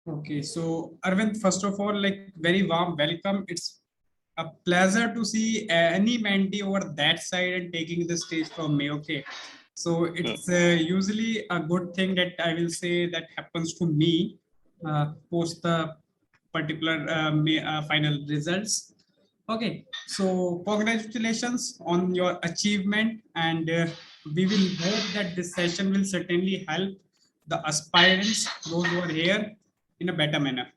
Okay, so Arvind, first of all, like very warm welcome. It's a pleasure to see any mentee over that side and taking the stage from me. Okay, so it's usually a good thing that I will say that happens to me post the particular final results. Okay, so congratulations on your achievement, and we will hope that this session will certainly help the aspirants, those who are here, in a better manner.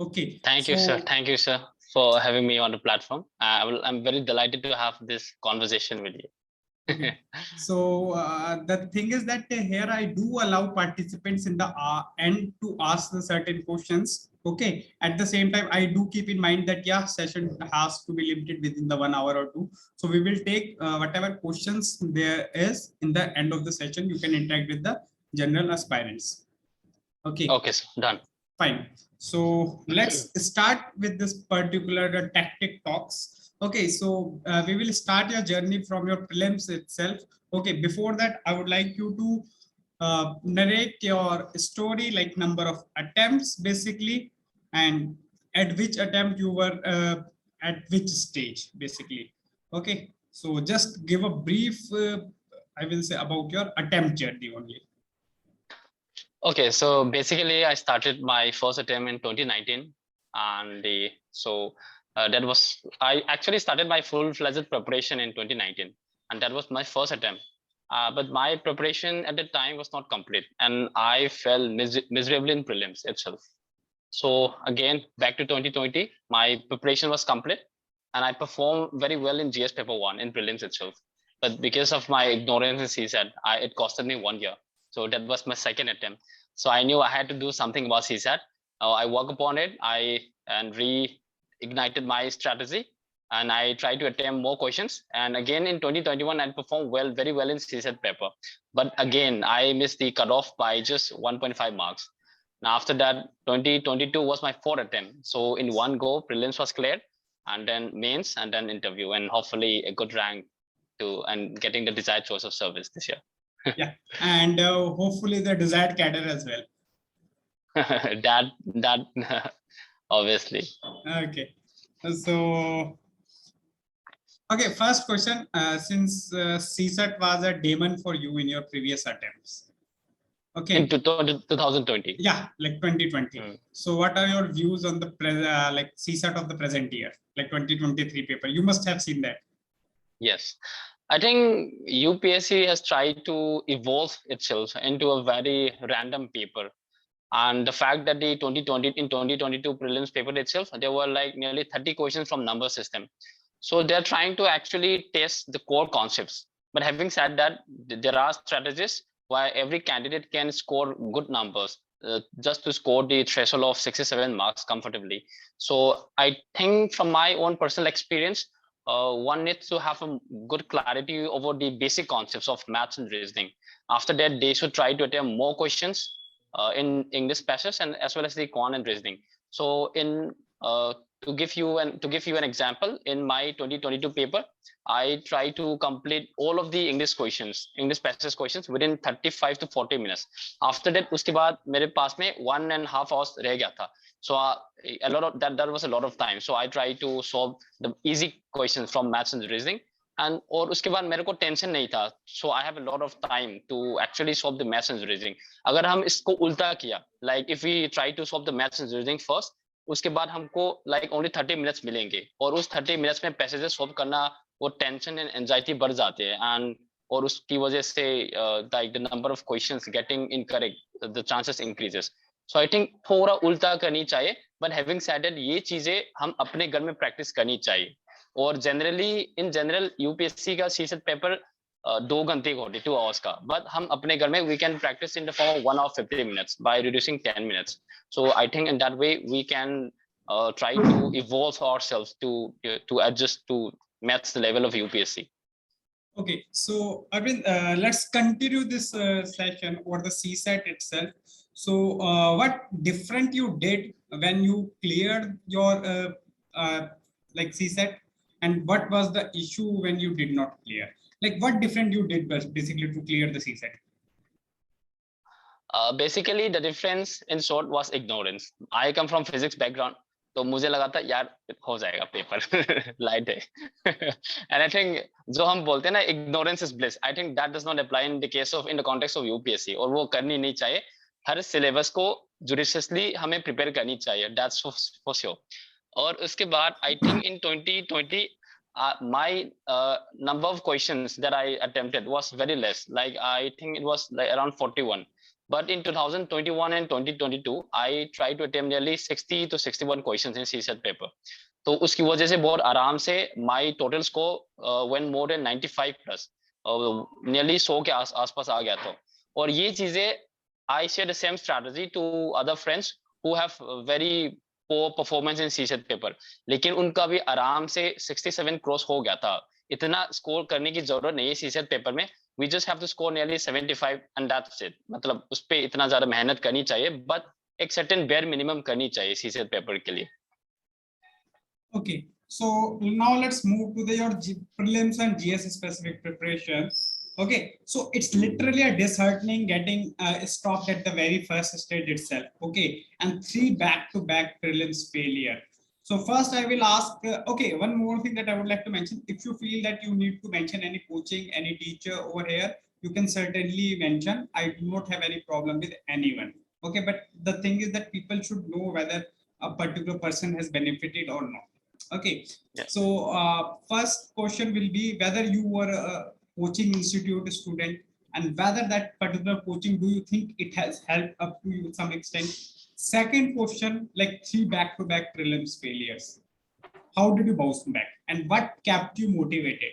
Okay, Thank you, sir. so Thank you, sir, for having me on the platform. I'm very delighted to have this conversation with you. okay, so the thing is that here I do allow participants in the end to ask the certain questions. Okay, at the same time, I do keep in mind that yeah, session has to be limited within the 1 hour or two. So we will take whatever questions there is in the end of the session. You can interact with the general aspirants. Okay. Okay, sir. Done. Fine. So let's start with this particular tactic talks. Okay, so we will start your journey from your prelims itself. Okay, before that, I would like you to narrate your story, like number of attempts basically, and at which attempt you were at which stage basically. Okay, so just give a brief, I will say, about your attempt journey only. Okay, so basically, I started my first attempt in 2019, and that was I actually started my full-fledged preparation in 2019, and that was my first attempt. But my preparation at the time was not complete, and I fell miserably in prelims itself. So again, back to 2020, my preparation was complete, and I performed very well in GS paper 1 in prelims itself. But because of my ignorance in CSAT, it costed me 1 year. So that was my second attempt. So I knew I had to do something about CSAT. I worked upon it. I reignited my strategy, and I tried to attempt more questions. And again in 2021, I performed very well in CSAT paper. But again, I missed the cutoff by just 1.5 marks. Now after that, 2022 was my fourth attempt. So in one go, prelims was cleared, and then mains, and then interview, and hopefully a good rank and getting the desired choice of service this year. Yeah, and hopefully the desired cadre as well. that obviously. Okay, so okay, first question, since CSAT was a demon for you in your previous attempts. Okay, in 2020. Yeah, like 2020. So what are your views on the like CSAT of the present year, like 2023 paper? You must have seen that. Yes, I think UPSC has tried to evolve itself into a very random paper. And the fact that the 2022 prelims paper itself, there were like nearly 30 questions from number system. So they're trying to actually test the core concepts. But having said that, there are strategies why every candidate can score good numbers just to score the threshold of 67 marks comfortably. So I think from my own personal experience, one needs to have a good clarity over the basic concepts of maths and reasoning. After that, they should try to attempt more questions in English passage and as well as the quant and reasoning. So to give you an example, in my 2022 paper, I try to complete all of the English passage questions within 35 to 40 minutes. After that, उसके बाद मेरे पास में 1.5 hours रह गया था. So a lot of that was a lot of time. So I try to solve the easy questions from maths and reasoning. And और उसके बाद मेरे को टेंशन नहीं था. So I have a lot of time to actually solve the maths and reasoning. अगर हम इसको उल्टा किया, like if we try to solve the maths and reasoning first, उसके बाद हमको like only 30 minutes मिलेंगे, और उस 30 minutes में पैसेजेस सॉल्व करना वो टेंशन एंड एंजाइटी बढ़ जाते हैं, एंड और उसकी वजह से like the number of questions getting incorrect, the chances increases. So I think थोड़ा उल्टा करनी चाहिए, but having said that, ये चीजें हम अपने घर में प्रैक्टिस करनी चाहिए. और जनरली इन जनरल यूपीएससी का सीसेट पेपर 2 घंटे का होती 2 hours का, बट हम अपने घर में we can practise in the form of 1 hour 50 minutes by reducing 10 minutes. So I think in that way we can try to evolve ourselves to adjust to match the level of UPSC. Okay, so Arvind, let's continue this session or the CSAT itself. So what different you did when you cleared your like CSAT, and what was the issue when you did not clear? Like what different you did basically to clear the CSAT? Basically the difference in short was ignorance. I come from physics background, तो मुझे लगा था यार हो जाएगा paper light है and I think जो हम बोलते हैं ना ignorance is bliss, I think that does not apply in the case of in the context of UPSC, और वो करनी नहीं चाहिए. हर सिलेबस को जुडिशियसली हमें प्रिपेयर करनी चाहिए, that's for sure. और उसके बाद I think in 2020 my number of questions that I attempted was very less, like I think it was like around 41. But in 2021 and 2022, I tried to attempt nearly 60 to 61 questions in CSET paper. तो उसकी वजह से बहुत आराम से my total score went more than 95 plus, nearly 100 के आसपास आ गया था. और ये चीजें I share the same strategy to other friends who have very poor performance in CSET paper, लेकिन उनका भी आराम से 67 क्रॉस हो गया था. इतना स्कोर करने की जरूरत नहीं है CSET पेपर में. We just have to score nearly 75 and that's it. मतलब उस पे इतना ज्यादा मेहनत करनी चाहिए, but एक certain bare minimum करनी चाहिए CSET पेपर के लिए. Okay, so now let's move to your prelims and GS specific preparation. Okay, so it's literally a disheartening getting stopped at the very first stage itself. Okay, and 3 back-to-back prelims failure. So first I will ask, okay, one more thing that I would like to mention. If you feel that you need to mention any coaching, any teacher over here, you can certainly mention. I do not have any problem with anyone. Okay, but the thing is that people should know whether a particular person has benefited or not. Okay, yeah. So first question will be whether you were a coaching institute student and whether that particular coaching, do you think it has helped up to you to some extent? Second question, like 3 back-to-back prelims failures. How did you bounce back and what kept you motivated?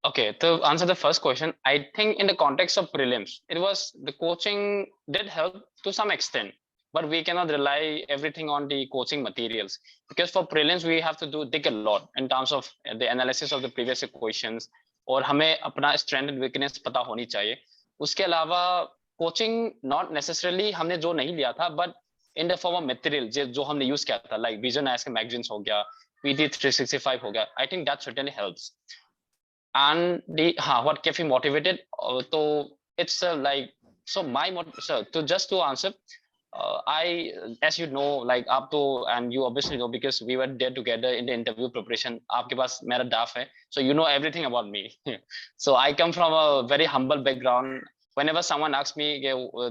Okay, to answer the first question, I think in the context of prelims, it was the coaching did help to some extent, but we cannot rely everything on the coaching materials, because for prelims we have to dig a lot in terms of the analysis of the previous questions, और हमें अपना strength and weakness पता होनी चाहिए. उसके अलावा coaching not necessarily हमने जो नहीं लिया था, but in the form of material जो हमने use किया था, like Vision Ask magazines हो गया, PT 365 हो गया, I think that certainly helps. And the what kept me motivated, so it's like, so just to answer, I, as you know, like up to, and you obviously know because we were there together in the interview preparation, आपके पास मेरा DAF है, so you know everything about me. So I come from a very humble background. Whenever someone asks me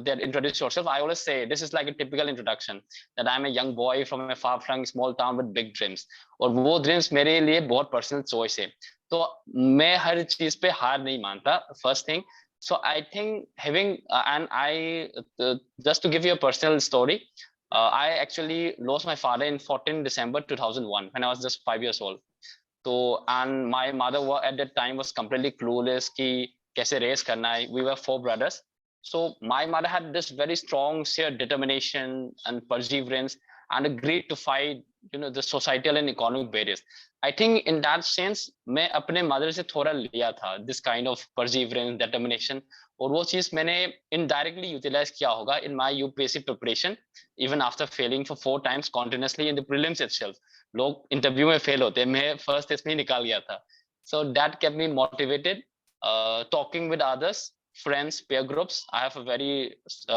that introduce yourself, I always say this is like a typical introduction, that I'm a young boy from a far-flung small town with big dreams. और वो dreams मेरे लिए बहुत personal choice है. तो मैं हर चीज पे हार नहीं मानता, first thing. So I think having and I just to give you a personal story, I actually lost my father in 14 December 2001 when I was just 5 years old. So and my mother at that time was completely clueless कि कैसे raise करना है. We were 4 brothers. So my mother had this very strong sheer determination and perseverance and agreed to fight, you know, the societal and economic barriers. I think in that sense मैं अपने mother से थोड़ा लिया था this kind of perseverance, determination, और वो चीज मैंने indirectly utilize किया होगा in my UPSC preparation, even after failing for 4 times continuously in the prelims itself. लोग interview में fail होते हैं, मैं first test में निकाल गया था. So that kept me motivated. Talking with others, friends, peer groups, I have a very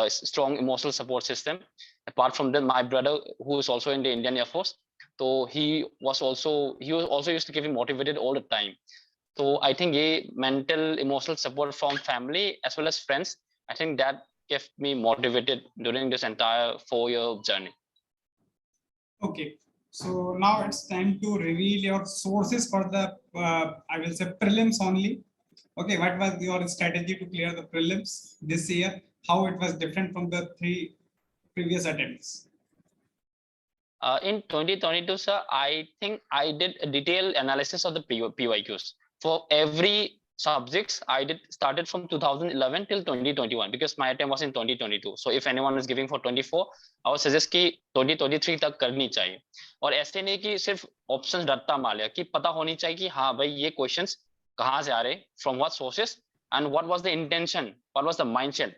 strong emotional support system. Apart from that, my brother, who is also in the Indian Air Force, so he was also used to give me motivated all the time. So I think a mental emotional support from family as well as friends, I think that kept me motivated during this entire 4-year journey. Okay, so now it's time to reveal your sources for the I will say prelims only. Okay, what was your strategy to clear the prelims this year? How it was different from the 3 previous attempts? In 2022, sir, I think I did a detailed analysis of the PYQs for every subjects. I did started from 2011 till 2021 because my attempt was in 2022. So if anyone is giving for 24, I would suggest कि 2023 तक करनी चाहिए. और ऐसे नहीं कि सिर्फ options रट्टा मार लिया, कि पता होनी चाहिए कि हाँ भाई ये questions कहाँ से आ रहे, from what sources, and what was the intention, what was the mindset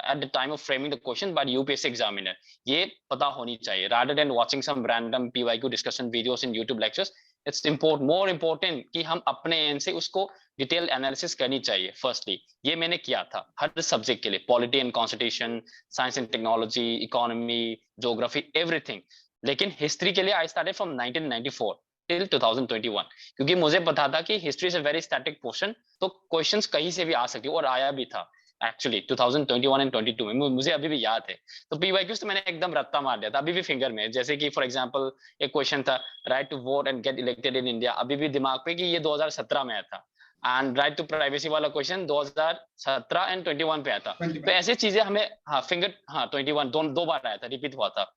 at the time of framing the question by the UPSC examiner. ये पता होनी चाहिए, rather than watching some random PYQ discussion videos in YouTube lectures. It's more important कि हम अपने and से उसको detail analysis करनी चाहिए। फर्स्टली ये मैंने किया था हर सब्जेक्ट के लिए, polity and constitution, science and technology, economy, geography, everything. लेकिन हिस्ट्री के लिए आई स्टार्टेड फ्रॉम 1994 टिल 2021, क्योंकि मुझे पता था कि history is a very static portion, तो क्वेश्चंस कहीं से भी आ सकती है, और आया भी था एक्चुअली 2021 एंड 22 में, मुझे अभी भी याद है। तो पीवाईक्यूज तो मैंने एकदम रत्ता मार दिया था, अभी भी फिंगर में। जैसे कि फॉर एग्जांपल एक क्वेश्चन था, right to vote and get elected in India, अभी भी दिमाग पे कि ये 2017 में आया था। एंड राइट टू प्राइवेसी वाला क्वेश्चन 2017 एंड 21 पे आया था। तो ऐसे चीजें हमें, हाँ फिंगर, हाँ 21 दो बार आया था, रिपीट हुआ था।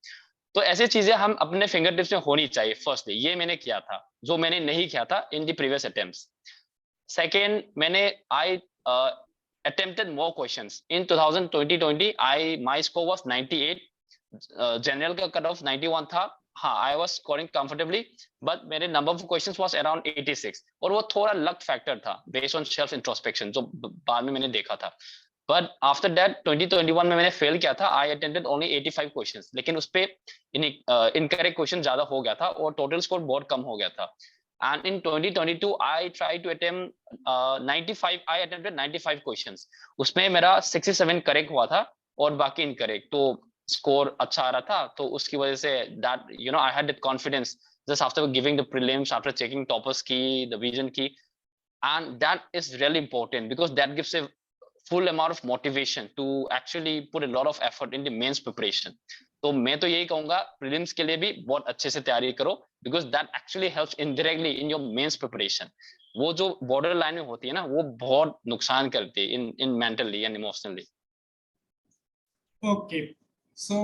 तो ऐसी चीजें हम अपने फिंगर टिप्स में होनी चाहिए। फर्स्टली ये मैंने किया था, जो मैंने नहीं किया था in the previous attempts. Second, मैंने I attempted more questions in 2020 my score was 98, general का कट ऑफ 91 था। हाँ, I was scoring comfortably, but मेरे number of questions was around 86, और वो थोड़ा लक फैक्टर था बेस्ड ऑन सेल्फ इंट्रोस्पेक्शन, जो बाद में मैंने देखा था। बट आफ्टर दैट 2021 में मैंने फेल किया था, आई अटेम्प्टेड ओनली 85 क्वेश्चंस, लेकिन उस पे इनकरेक्ट क्वेश्चन ज्यादा हो गया था और टोटल स्कोर बहुत कम हो गया था। And in 2022 I tried to attempt 95, I attempted 95 questions, उसमें मेरा 67 करेक्ट हुआ था और बाकी इनकरेक्ट, तो स्कोर अच्छा आ रहा था। तो उसकी वजह से that I had that confidence just after giving the prelims, after checking toppers key, the vision key, and that is really important because that gives a full amount of motivation to actually put a lot of effort in the mains preparation. तो मैं तो यही कहूंगा prelims के लिए भी बहुत अच्छे से तैयारी करो, because that actually helps indirectly in your mains preparation. वो जो बॉर्डर लाइन में होती है ना, वो बहुत नुकसान करती है in mentally and emotionally. Okay, so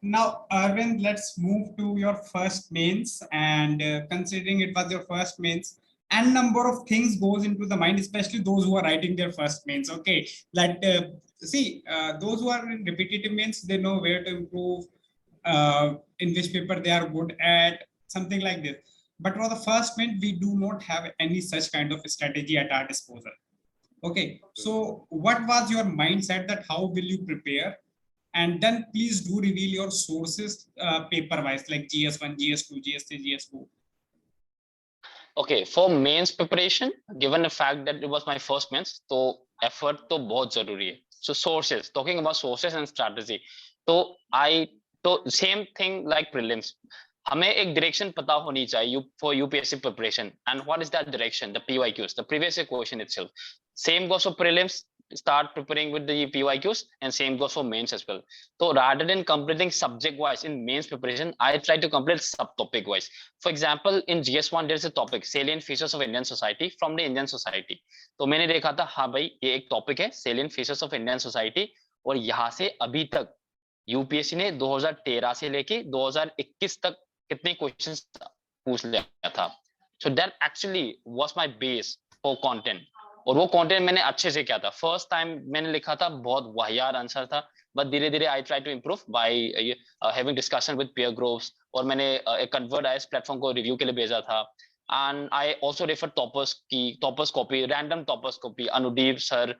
now Arvind, let's move to your first mains, and considering it was your first mains, and number of things goes into the mind, especially those who are writing their first mains. Okay, that those who are in repetitive mains, they know where to improve, in which paper they are good at, something like this. But for the first main, we do not have any such kind of strategy at our disposal. Okay, so what was your mindset that how will you prepare? And then please do reveal your sources paper wise, like GS1, GS2, GS3, GS4. Okay, for mains preparation, given the fact that it was my first mains, तो effort तो बहुत जरूरी है. So sources, talking about sources and strategy, तो same thing like prelims. हमें एक direction पता होनी चाहिए for UPSC preparation, and what is that direction? The PYQs, the previous question itself. Same goes for prelims. Start preparing with the PYQs, and same goes for mains as well. So rather than completing subject wise in mains preparation, I try to complete subtopic wise. For example, in GS1 there is a topic, salient features of Indian society from the Indian society. तो मैंने देखा था, हाँ भाई ये एक topic है, salient features of Indian society, और यहाँ से अभी तक यूपीएससी ने 2013 से लेके 2021 तक कितने क्वेश्चंस पूछ लिया था. So that actually was my base for content, और वो कंटेंट मैंने अच्छे से किया था. फर्स्ट टाइम मैंने लिखा था, बहुत वाहियात आंसर था, बट धीरे धीरे I try to improve by having discussion with peer groups, और मैंने एक कन्वर्ट आईएएस प्लेटफॉर्म को रिव्यू के लिए भेजा था. And I also refer toppers copy, random toppers copy, Anudeep sir,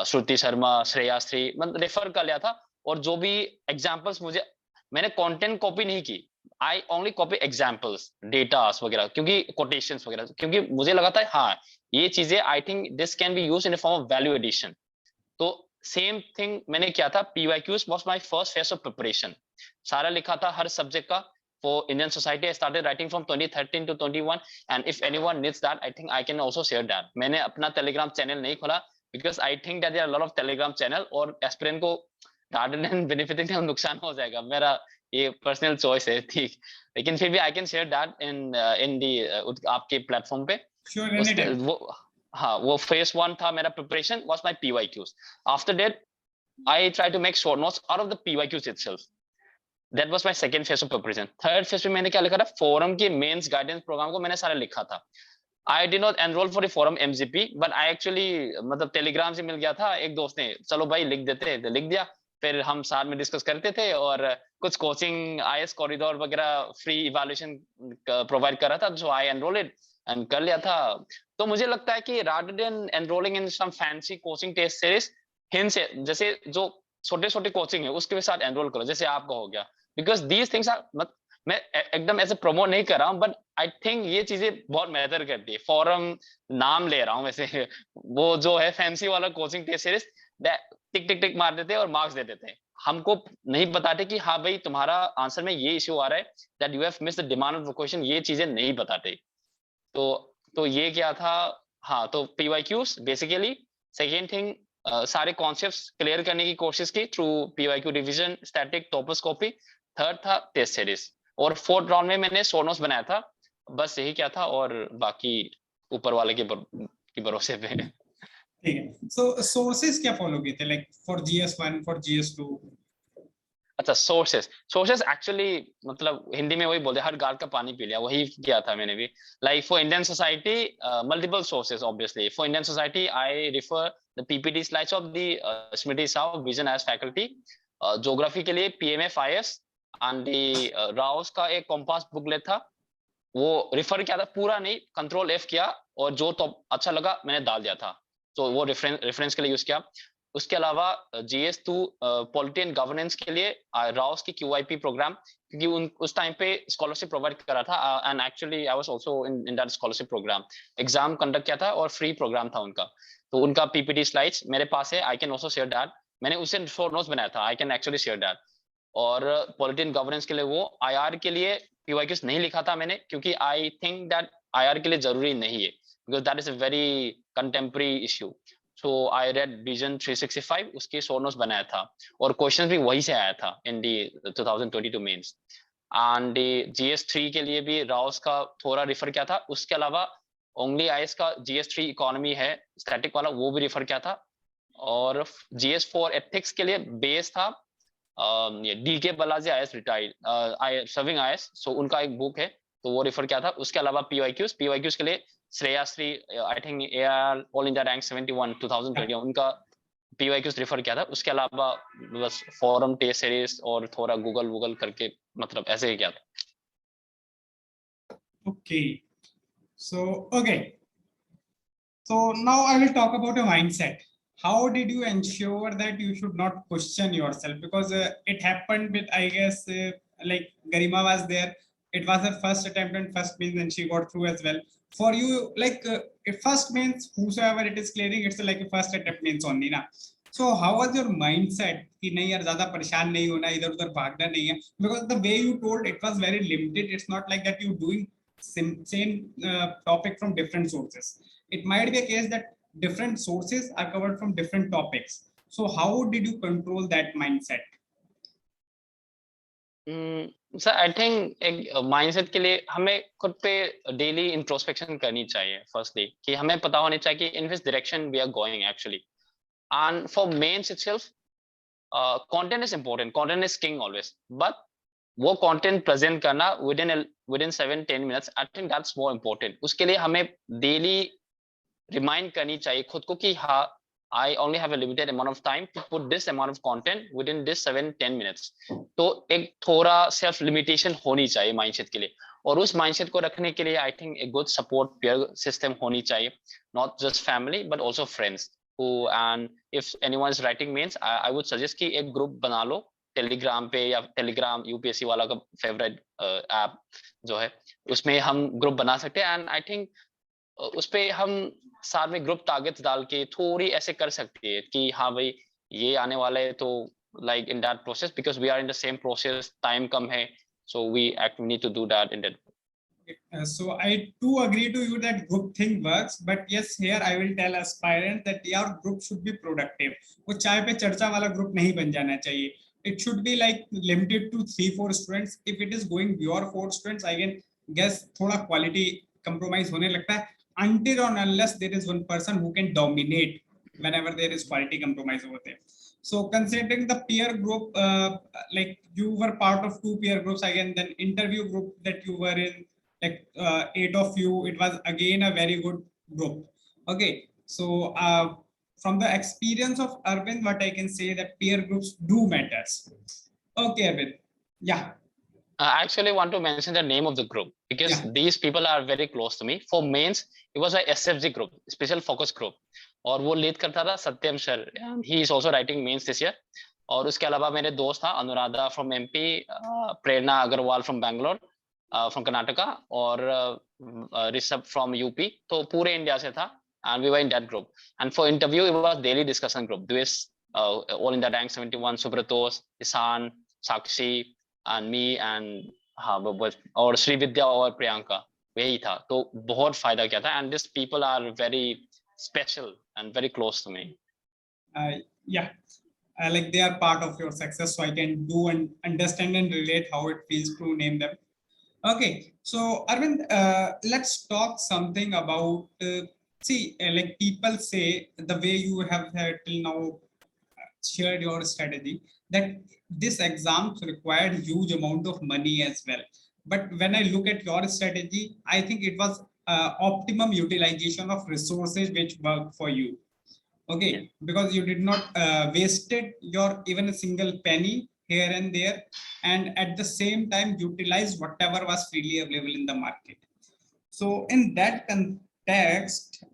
Shruti Sharma, Shreyashri, मतलब रेफर कर लिया था. और जो भी एग्जाम्पल्स मुझे, मैंने कंटेंट कॉपी नहीं की, I only copy examples, datas वगैरह, क्योंकि कोटेशंस वगैरह, क्योंकि मुझे लगा था हाँ ये चीजें I think this can be used in form of value addition. तो सेम थिंग मैंने किया था. PYQs was my first phase of preparation. सारा लिखा था हर सब्जेक्ट का. For Indian society, I started writing from 2013 to 21, and if anyone needs that, I think I can also share that. मैंने अपना टेलीग्राम चैनल नहीं खोला, because I think that there are a lot of telegram channel, और aspirant को rather than benefiting them नुकसान हो जाएगा. मेरा ये पर्सनल चॉइस है, ठीक, लेकिन फिर भी I can share that in the आपके प्लेटफॉर्म पे. Sure, वो हाँ, वो फेज 1 था मेरा preparation, was my PYQs. After that I try to make short notes out of the PYQs itself. That was my second phase of preparation. Third phase में मैंने क्या लिखा था, फोरम के मेंस गाइडेंस प्रोग्राम को मैंने सारा लिखा था. I did not enrol for the forum MGP, but I actually, मतलब टेलीग्राम से मिल गया था, एक दोस्त ने चलो भाई लिख देते, तो लिख दिया. फिर हम साथ में डिस्कस करते थे, और कुछ कोचिंग आईएएस कॉरिडोर वगैरह फ्री इवैल्यूएशन प्रोवाइड कर रहा था, जो आई एनरोलेड एंड कर लिया था. तो मुझे लगता है कि rather than enrolling in some fancy coaching test series, हिंद से जैसे जो छोटे छोटे कोचिंग है उसके साथ एनरोल करो, जैसे आपका हो गया, बिकॉज दीज थिंग्स आर मैं एकदम ऐसे प्रमोट नहीं कर रहा हूँ, बट आई थिंक ये चीजें बहुत मैटर करती है। फॉरम नाम ले रहा हूँ वैसे, वो जो है फैंसी वाला कोचिंग टेस्ट सीरीज, टिक टिक टिक मार देते हैं और मार्क्स दे देते हैं। हमको नहीं बताते कि हाँ भाई तुम्हारा आंसर में ये इश्यू आ रहा है, that you have missed the demand of the question, ये चीजें नहीं बताते। तो ये क्या था। हाँ, तो पीवाईक्यूज बेसिकली। सेकेंड थिंग, सारे कॉन्सेप्ट्स क्लियर करने की कोशिश की थ्रू पीवाईक्यू रिवीजन, स्टैटिक, टॉपोस्कोपी। थर्ड था टेस्ट सीरीज, और फोर्थ राउंड में मैंने सोनोस बनाया था। बस यही क्या था, और बाकी ऊपर वाले के भरोसे पे। ठीक है। सो सोर्सेज क्या फॉलो किए थे, like for GS1, for GS2? अच्छा, सोर्सेस एक्चुअली, मतलब हिंदी में वही बोलते हैं, हर गाल का पानी पी लिया, वही किया था मैंने भी। Like for Indian society, multiple sources obviously. For Indian society I refer the PPT slides of the Smriti Shah, Vision as faculty. Geography के लिए PMFIS एंड द राउस का एक कॉम्पास बुकलेट था, वो रिफर किया था, पूरा नहीं, Ctrl+F किया, और जो तो अच्छा लगा मैंने डाल दिया था, तो वो रेफरेंस के लिए यूज किया। उसके अलावा GS2 पॉलिटी एंड गवर्नेंस के लिए राउस की QIP प्रोग्राम, क्योंकि उस टाइम पे स्कॉलरशिप प्रोवाइड करा था, and actually I was also in that scholarship programme. Exam conduct किया था और फ्री प्रोग्राम था उनका, तो उनका PPT स्लाइड्स मेरे पास है, I can also share that. मैंने उससे शॉर्ट नोट्स बनाया था, I can actually share that. और पॉलिटी एंड गवर्नेंस के लिए वो, IR के लिए PYQs नहीं लिखा था मैंने, क्योंकि आई थिंक दैट IR के लिए जरूरी नहीं है, because that is a very contemporary issue. So I read vision 365, उसकी शॉर्ट नोट्स बनाया था, और क्वेश्चन भी वही से आया था इन दी 2022 मेंस। एंड GS3 के लिए भी राउस का थोड़ा रिफर किया था। उसके अलावा ओनली IS का GS3 इकोनॉमी है, स्टैटिक वाला, वो भी रिफर किया था। और GS4 एथिक्स के लिए बेस था DK Balaji, IS retired, serving IS, सो उनका एक बुक है, तो वो रिफर किया था। उसके अलावा PYQs के लिए Shreyashree, I think AR all India rank 71 2020, उनका PYQs रिफर किया था। उसके अलावा बस फॉरम टेस्ट सीरीज और थोड़ा गूगल करके, मतलब ऐसे ही किया था। Okay. Okay. So now I will talk about a mindset. How did you ensure that you should not question yourself? Because it happened with, I guess, like Garima was there. It was her first attempt and first means, and she got through as well. For you, like first means whosoever it is clearing, it's like a first attempt means only, na. So how was your mindset? कि नहीं यार ज़्यादा परेशान नहीं होना, इधर उधर भागना नहीं है. Because the way you told, it was very limited. It's not like that you doing same topic from different sources. It might be a case that different sources are covered from different topics. So how did you control that mindset? Sir I think एक mindset के लिए हमें खुद पे daily introspection करनी चाहिए। Firstly कि हमें पता होना चाहिए कि in which direction we are going actually. And for mains itself, content is important, content is king always, but वो कंटेंट प्रेजेंट करना within 7-10 minutes, I think that's more important. उसके लिए हमें डेली रिमाइंड करनी चाहिए खुद को कि हाँ, I only have a limited amount of time to put this amount of content within this 7-10 minutes. तो एक थोड़ा सेल्फ लिमिटेशन होनी चाहिए माइंडसेट के लिए, और उस माइंडसेट को रखने के लिए आई थिंक एक गुड सपोर्ट पेयर सिस्टम होनी चाहिए, not just family but also friends who, and if anyone is writing means I would suggest कि एक ग्रुप बना लो टेलीग्राम पे, या टेलीग्राम UPSC वाला का फेवरेट ऐप जो है, उसमें हम ग्रुप बना सकते हैं। एंड आई थिंक उस पे हम साथ में ग्रुप टारगेट्स डाल के थोड़ी ऐसे कर सकते हैं कि हाँ भाई ये आने वाला है, तो like in that process, because we are in the same process, time कम है, so we need to do that in that. So I too agree to you that group thing works, but yes, here I will tell aspirants that your group should be productive. वो चाय पे चर्चा वाला group नहीं बन जाना चाहिए. It should be like limited to 3-4 students. If it is going beyond 4 students, I can guess थोड़ा quality compromise होने लगता है. Until or unless there is one person who can dominate whenever there is quality compromise over there. So considering the peer group, like you were part of 2 peer groups, again then interview group that you were in, like 8 of you, it was again a very good group. Okay, so from the experience of Arvind, what I can say that peer groups do matters. Okay, Arvind. Yeah. I actually want to mention the name of the group because these people are very close to me. For mains, it was a SFG group, special focus group, और वो lead करता था सत्यम sir, he is also writing mains this year. और उसके अलावा मेरे दोस्त था Anuradha from MP, Prerna Agarwal from Bangalore, from Karnataka, और ऋषभ फ्रॉम यूपी. तो पूरे इंडिया से था, and we were in that group. And for interview it was daily discussion group. This all in the rank 71, Subratos, Isan, Sakshi and me, and हाँ बस, और श्री विद्या और प्रियंका, यही था. तो बहुत फायदा किया था, and these people are very special and very close to me. Yeah, like they are part of your success, so I can do and understand and relate how it feels to name them. Okay, so Arvind, let's talk something about like people say the way you have till now shared your strategy, that this exams required huge amount of money as well. But when I look at your strategy, I think it was optimum utilization of resources which worked for you. Okay, Yeah. because you did not wasted your even a single penny here and there, and at the same time utilize whatever was freely available in the market. So in that context,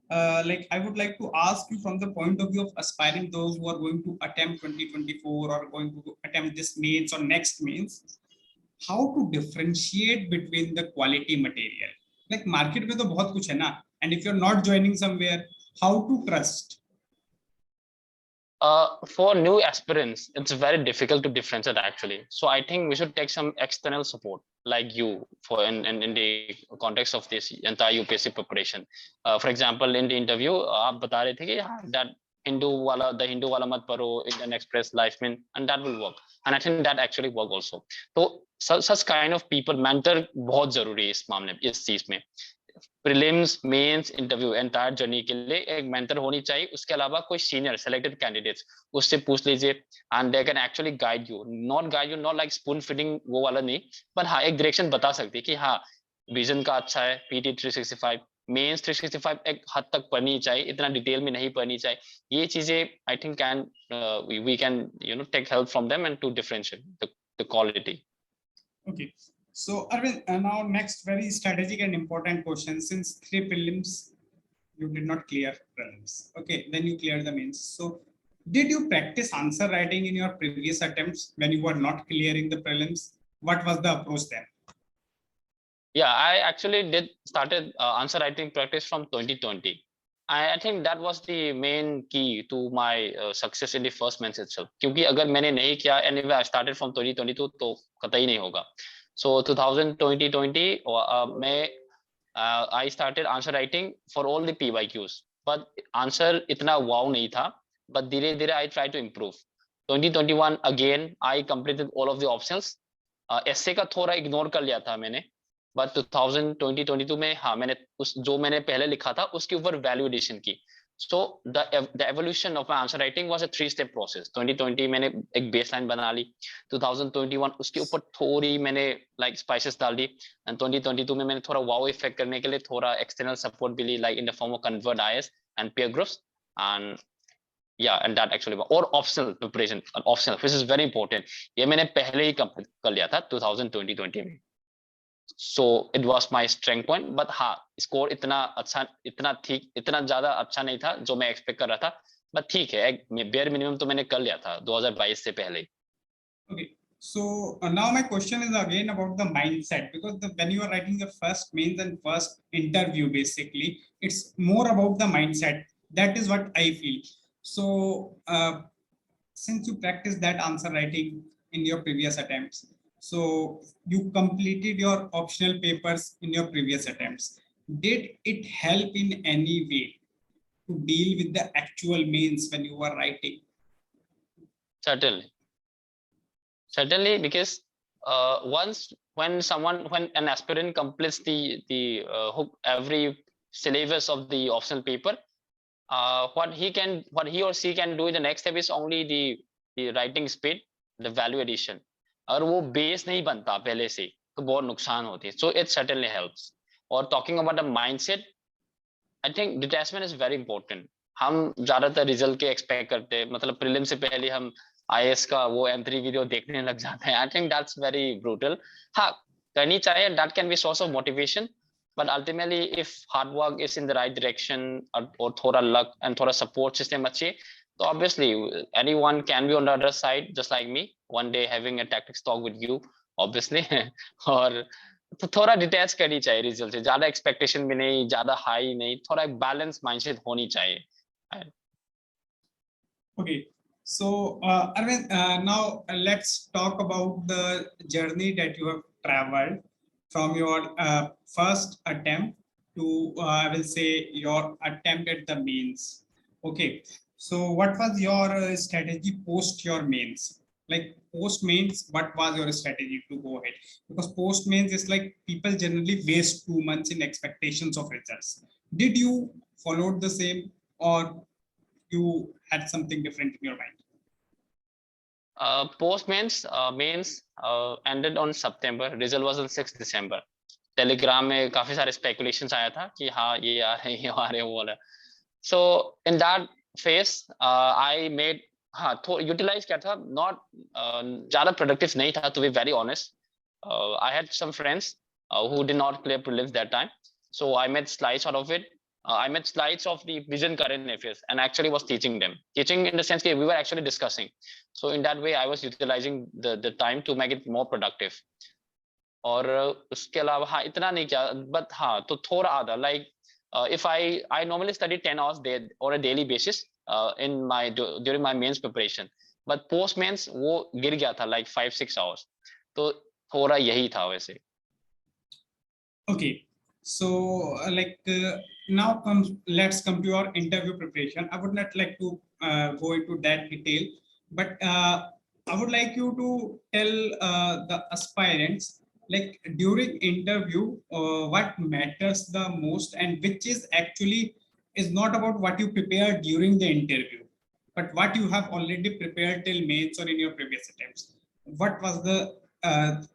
like I would like to ask you from the point of view of aspiring those who are going to attempt 2024 or going to attempt this mains or next mains, how to differentiate between the quality material. Like market mein to bahut kuch hai na, and if you're not joining somewhere, how to trust? For new aspirants, it's very difficult to differentiate actually. So I think we should take some external support like you for in the context of this entire UPSC preparation. For example, in the interview, आप बता रहे थे कि that the Hindu wala mat paro, Indian Express, Lifeman, and that will work. And I think that actually work also. So such kind of people, mentor बहुत जरूरी है इस मामले में, इस चीज में. Prelims, mains, interview, entire journey के लिए एक मेंटर होनी चाहिए. उसके अलावा कोई सीनियर सेलेक्टेड कैंडिडेट्स, उससे पूछ लीजिए, and they can actually guide you, not like spoon feeding, वो वाला नहीं, पर हाँ एक डायरेक्शन बता सकती है कि हाँ विजन का अच्छा है, पीटी 365, मेंस 365 एक हद तक पढ़नी चाहिए, इतना डिटेल में नहीं पढ़नी चाहिए. ये चीजें I think can we can take help from them and to differentiate the quality. Okay, so Arvind, now next very strategic and important question. Since 3 prelims you did not clear prelims, okay, then you cleared the mains. So did you practice answer writing in your previous attempts when you were not clearing the prelims? What was the approach then? Yeah, I actually started answer writing practice from 2020. I think that was the main key to my success in the first mains itself. क्योंकि अगर मैंने नहीं किया, anyway I started from 2022, तो कतई नहीं होगा. So 2020 मैं I started answer writing for all the PYQs, but answer इतना wow नहीं था, but धीरे धीरे I tried to improve. 2021 again I completed all of the options. essay का थोड़ा इग्नोर कर लिया था मैंने, बट 2022 में हाँ मैंने उस जो मैंने पहले लिखा था उसके ऊपर वैल्यू एडिशन की. So the evolution of my answer writing was a 3 step process. 2020 मैंने एक बेसलाइन बना ली, 2021 उसके ऊपर थोड़ी मैंने लाइक स्पाइसेस डाल दी, एंड 2022 में मैंने थोड़ा वाओ इफेक्ट करने के लिए थोड़ा एक्सटर्नल सपोर्ट भी ली, like in the form of convert IAS and peer groups, and yeah, and that actually or optional preparation, optional which is very important. ये मैंने पहले ही कंप्लीट कर लिया था 2020 में. So it was my strength point, but हाँ score इतना अच्छा, इतना ठीक, इतना ज्यादा अच्छा नहीं था जो मैं एक्सपेक्ट कर रहा था, but ठीक है, बेयर मिनिमम तो मैंने कर लिया था 2022 से पहले. Okay, so now my question is again about the mindset, because when you are writing the first mains and first interview, basically it's more about the mindset. That is what I feel. So since you practiced that answer writing in your previous attempts, so you completed your optional papers in your previous attempts, did it help in any way to deal with the actual mains when you were writing? Certainly, because once when an aspirant completes the every syllabus of the optional paper, what he or she can do in the next step is only the writing speed, the value addition. अगर वो base नहीं बनता पहले से तो बहुत नुकसान होती है. So it certainly helps. और talking about the mindset, I think detachment is very important. हम ज्यादातर रिजल्ट के एक्सपेक्ट करते हैं, मतलब प्रीलिम से पहले हम आईएएस का वो M3 वीडियो देखने लग जाते हैं. आई थिंक दैट्स वेरी ब्रूटल. हाँ करनी चाहिए, that can be source of motivation, but ultimately if hard work is in the right direction और थोड़ा luck and थोड़ा support system अच्छे, So obviously anyone can be on the other side just like me one day having a tactics talk with you obviously और तो थोड़ा detach करनी चाहिए result से, ज्यादा एक्सपेक्टेशन भी नहीं, ज्यादा हाई नहीं, थोड़ा एक बैलेंस माइंडसेट होनी चाहिए. Okay, so Arvind, now let's talk about the journey that you have traveled from your first attempt to, I will say, your attempt at the mains. Okay, so what was your strategy post your mains? Like post mains, what was your strategy to go ahead? Because post mains is like people generally waste 2 months in expectations of results. Did you follow the same, or you had something different in your mind? Post mains ended on September. Result was on 6th December. Telegram में काफी सारे speculations आया था कि हाँ ये आ रहे हैं, ये आ रहे हैं, वो वाला. So in that phase I made, हाँ तो यूटिलाइज क्या था, नॉट ज्यादा प्रोडक्टिव नहीं था to be very honest. I had some friends who did not clear prelims that time, so I made slides out of it. I made slides of the vision current affairs and actually was teaching in the sense that we were actually discussing. So in that way I was utilizing the time to make it more productive. और उसके अलावा हाँ इतना नहीं किया, but हाँ तो थोड़ा आधा, like if I normally study 10 hours on a daily basis during my mains preparation, but post mains वो गिर गया था like 5-6 hours, तो थोड़ा यही था वैसे. Okay, so now let's come to your interview preparation. I would not like to go into that detail, but I would like you to tell the aspirants, like during interview, what matters the most, and which is not about what you prepared during the interview, but what you have already prepared till mains or in your previous attempts. What was the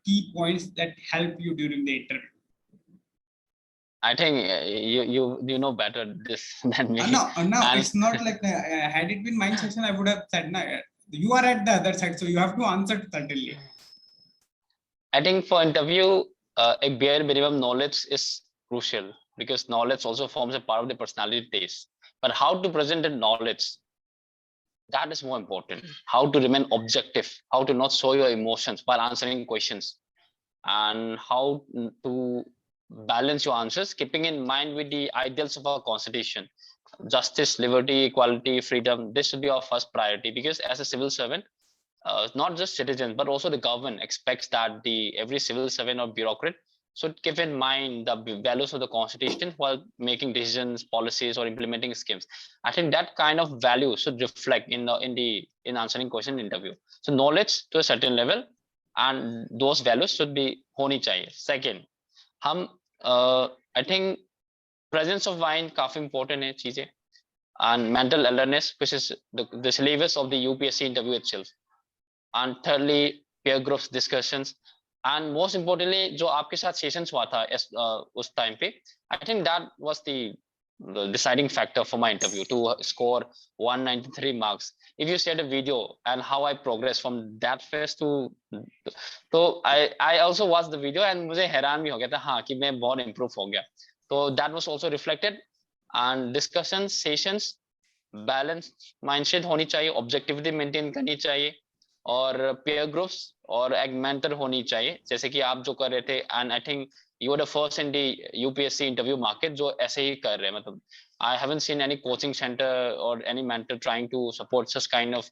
key points that helped you during the interview? I think you know better this than me. No, And it's not like had it been my session, I would have said, no, you are at the other side, so you have to answer certainly. I think for interview, a bare minimum knowledge is crucial because knowledge also forms a part of the personality test. But how to present the knowledge, that is more important. How to remain objective, how to not show your emotions while answering questions, and how to balance your answers, keeping in mind with the ideals of our constitution: justice, liberty, equality, freedom. This should be our first priority, because as a civil servant, not just citizens but also the government expects that every civil servant or bureaucrat should keep in mind the values of the constitution while making decisions, policies, or implementing schemes. I think that kind of value should reflect in answering question interview. So knowledge to a certain level and those values should be honi chahiye. Second, I think presence of mind काफी important है चीजें, and mental alertness, which is the syllabus of the UPSC interview itself. And thirdly, peer groups discussions, and most importantly जो आपके साथ sessions हुआ था उस time पे, I think that was the deciding factor for my interview to score 193 marks. If you share the video and how I progressed from that phase to, तो I also watched the video and मुझे हैरान भी हो गया था हाँ कि मैं बहुत improve हो गया. So that was also reflected, and discussions, sessions, balanced mindset होनी चाहिए, objectivity maintain करनी चाहिए, और peer groups और एक mentor होनी चाहिए, जैसे कि आप जो कर रहे थे. And I think you were the first in the UPSC interview market जो ऐसे ही कर रहे हैं. मतलब I haven't seen any coaching center or any mentor trying to support such kind of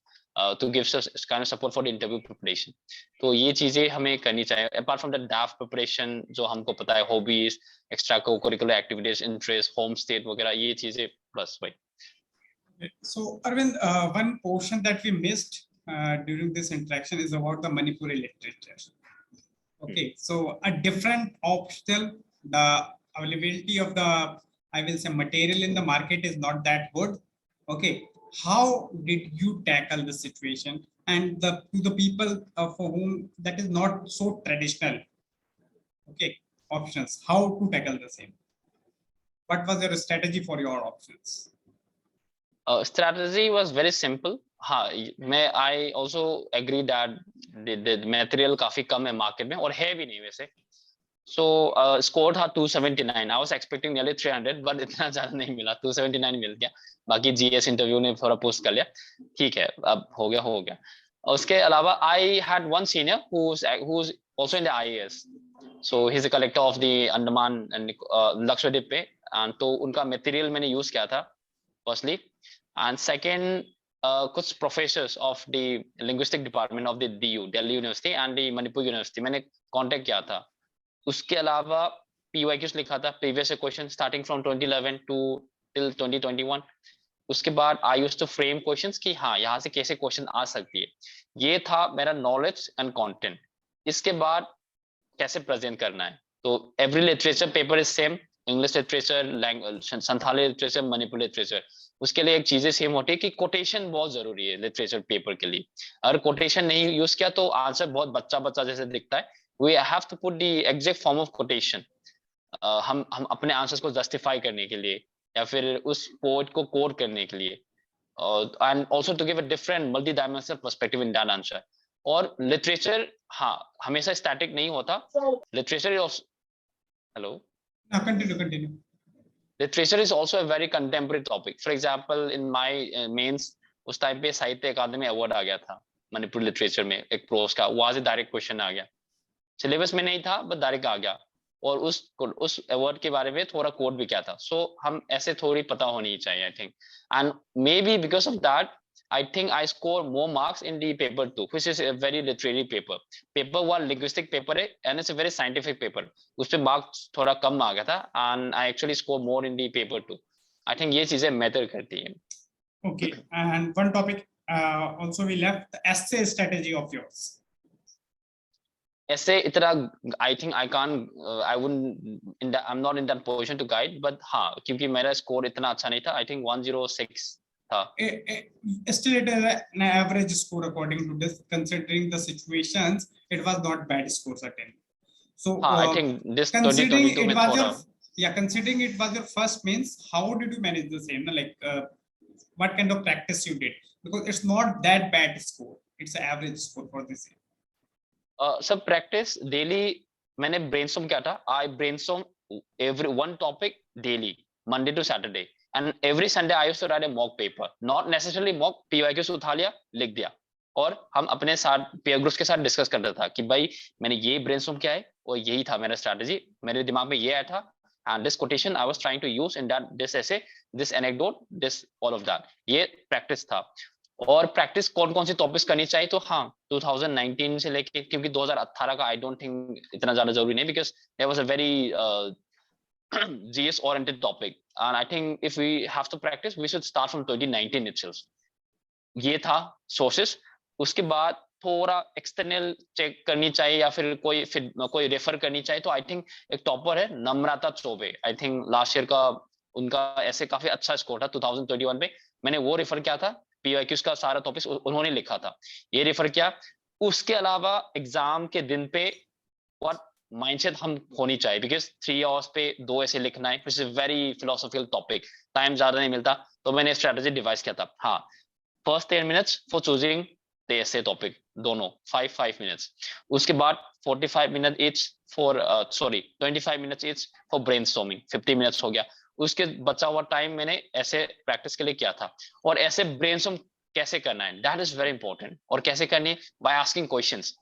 to give such kind of support for the interview preparation. तो ये चीजें हमें करनी चाहिए. Apart from the DAF preparation जो हमको पता है, hobbies, extra co-curricular activities, interest, home state वगैरह, ये चीजें plus भाई. So Arvind, one portion that we missed during this interaction is about the Manipuri literature. Okay, so a different optional, the availability of the, I will say, material in the market is not that good. Okay, how did you tackle the situation, and to the people for whom that is not so traditional? Okay, options, how to tackle the same? What was your strategy for your options? Strategy was very simple. I also agree that the material काफी कम है market में, और है भी नहीं वैसे. So score था 279. I was expecting nearly 300, but इतना ज्यादा नहीं मिला, 279 मिल गया. बाकी GS इंटरव्यू ने थोड़ा पुश कर लिया. ठीक है, अब हो गया. उसके अलावा I had one senior who's also in the IAS. So he's a collector of the Andaman and Lakshadweep पे, and तो उनका मटेरियल मैंने यूज किया था firstly, and second कुछ professors of the linguistic department of the DU Delhi university and the Manipur university मैंने contact किया था. उसके अलावा PYQs लिखा था, previous question starting from 2011 to till 2021. उसके बाद I used to frame questions कि हाँ यहाँ से कैसे क्वेश्चन आ सकती है. ये था मेरा नॉलेज एंड कंटेंट. इसके बाद कैसे प्रेजेंट करना है. तो every literature paper is same, English literature, Santhali literature, Manipuri literature. उसके लिए एक चीजें सेम होती है कि कोटेशन बहुत जरूरी है लिटरेचर पेपर के लिए. अगर कोटेशन नहीं यूज किया तो आंसर बहुत बच्चा जैसे दिखता है. We have to put the exact form of quotation. हम अपने आंसर्स को जस्टिफाई करने के लिए या फिर उस पोएट को कोट करने के लिए, and also to give a different multidimensional perspective in that answer. और लिटरेचर हाँ हमेशा स्टैटिक नहीं होता. Literature is hello Continue. Literature is also a very contemporary topic. For example, in my mains उस time पे साहित्य अकादमी award आ गया था मणिपुरी लिटरेचर में, एक प्रोज का. वहां से डायरेक्ट क्वेश्चन आ गया, सिलेबस में नहीं था बट डायरेक्ट आ गया. और उस अवार्ड के बारे में थोड़ा कोट भी किया था. सो हम ऐसे थोड़ी पता होनी चाहिए I think. And may be because of that I think I score more marks in the paper 2, which is a very literary paper. Paper 1 linguistic paper है and it's a very scientific paper. उस पे marks थोड़ा कम आ गया था and I actually score more in the paper 2. I think ये चीजें matter करती हैं. Okay, and one topic also we left, the essay strategy of yours. ऐसे इतना I think I can't I wouldn't I'm not in that position to guide, but हाँ क्योंकि मेरा score इतना अच्छा नहीं था. I think 106 था. Still it is an average score according to this, considering the situations. It was not bad score certainly. So I think this considering 2022 it में was थोड़ा considering it was your first means, how did you manage the same? Like what kind of practice you did? Because it's not that bad score, it's an average score for this year. सब practice daily मैंने brainstorm किया था. I brainstorm every one topic daily, Monday to Saturday. And every Sunday I used to write a mock paper. Not necessarily mock, PYQs उठा लिया, लिख दिया. और हम अपने साथ peer groups के साथ डिस्कस करता था कि भाई मैंने ये ब्रेनस्टॉर्म किया है और यही था मेरा स्ट्रैटेजी, मेरे दिमाग में ये आया था, and this quotation I was trying to use in that this essay, this anecdote, this all of that. ये प्रैक्टिस था. और प्रैक्टिस कौन कौन सी टॉपिक्स करनी चाहिए, तो हाँ 2019 से लेके, क्योंकि 2018 का आई डोंट थिंक इतना ज्यादा जरूरी नहीं, because there was a very GS oriented topic, and I think if we have to practice we should start from 2019 itself. ये था सोर्सेस. उसके बाद थोड़ा एक्सटर्नल चेक करनी चाहिए या फिर कोई रेफर करनी चाहिए. तो आई थिंक एक टॉपर है Namrata Choubey, I think last year का उनका ऐसे काफी अच्छा स्कोर था 2021 में. मैंने वो रेफर किया था. PYQs का सारा टॉपिक उन्होंने लिखा था, ये रेफर किया. उसके अलावा एग्जाम के दिन पे व्हाट माइंडसेट हम होनी चाहिए, बिकॉज 3 आवर्स पे 2 ऐसे लिखना है, which is very philosophical topic, time ज्यादा नहीं मिलता. तो मैंने स्ट्रेटजी डिवाइस किया था. हाँ, first 10 minutes for choosing the essay topic, दोनों 5 मिनट्स. उसके बाद 45 minute each for 25 minutes each for brainstorming, 50 minutes हो गया. उसके बचा हुआ टाइम मैंने ऐसे प्रैक्टिस के लिए किया था. और ऐसे ब्रेनस्टॉर्म कैसे करना है, दैट इज वेरी इंपॉर्टेंट. और कैसे करनी है, बाय आस्किंग क्वेश्चंस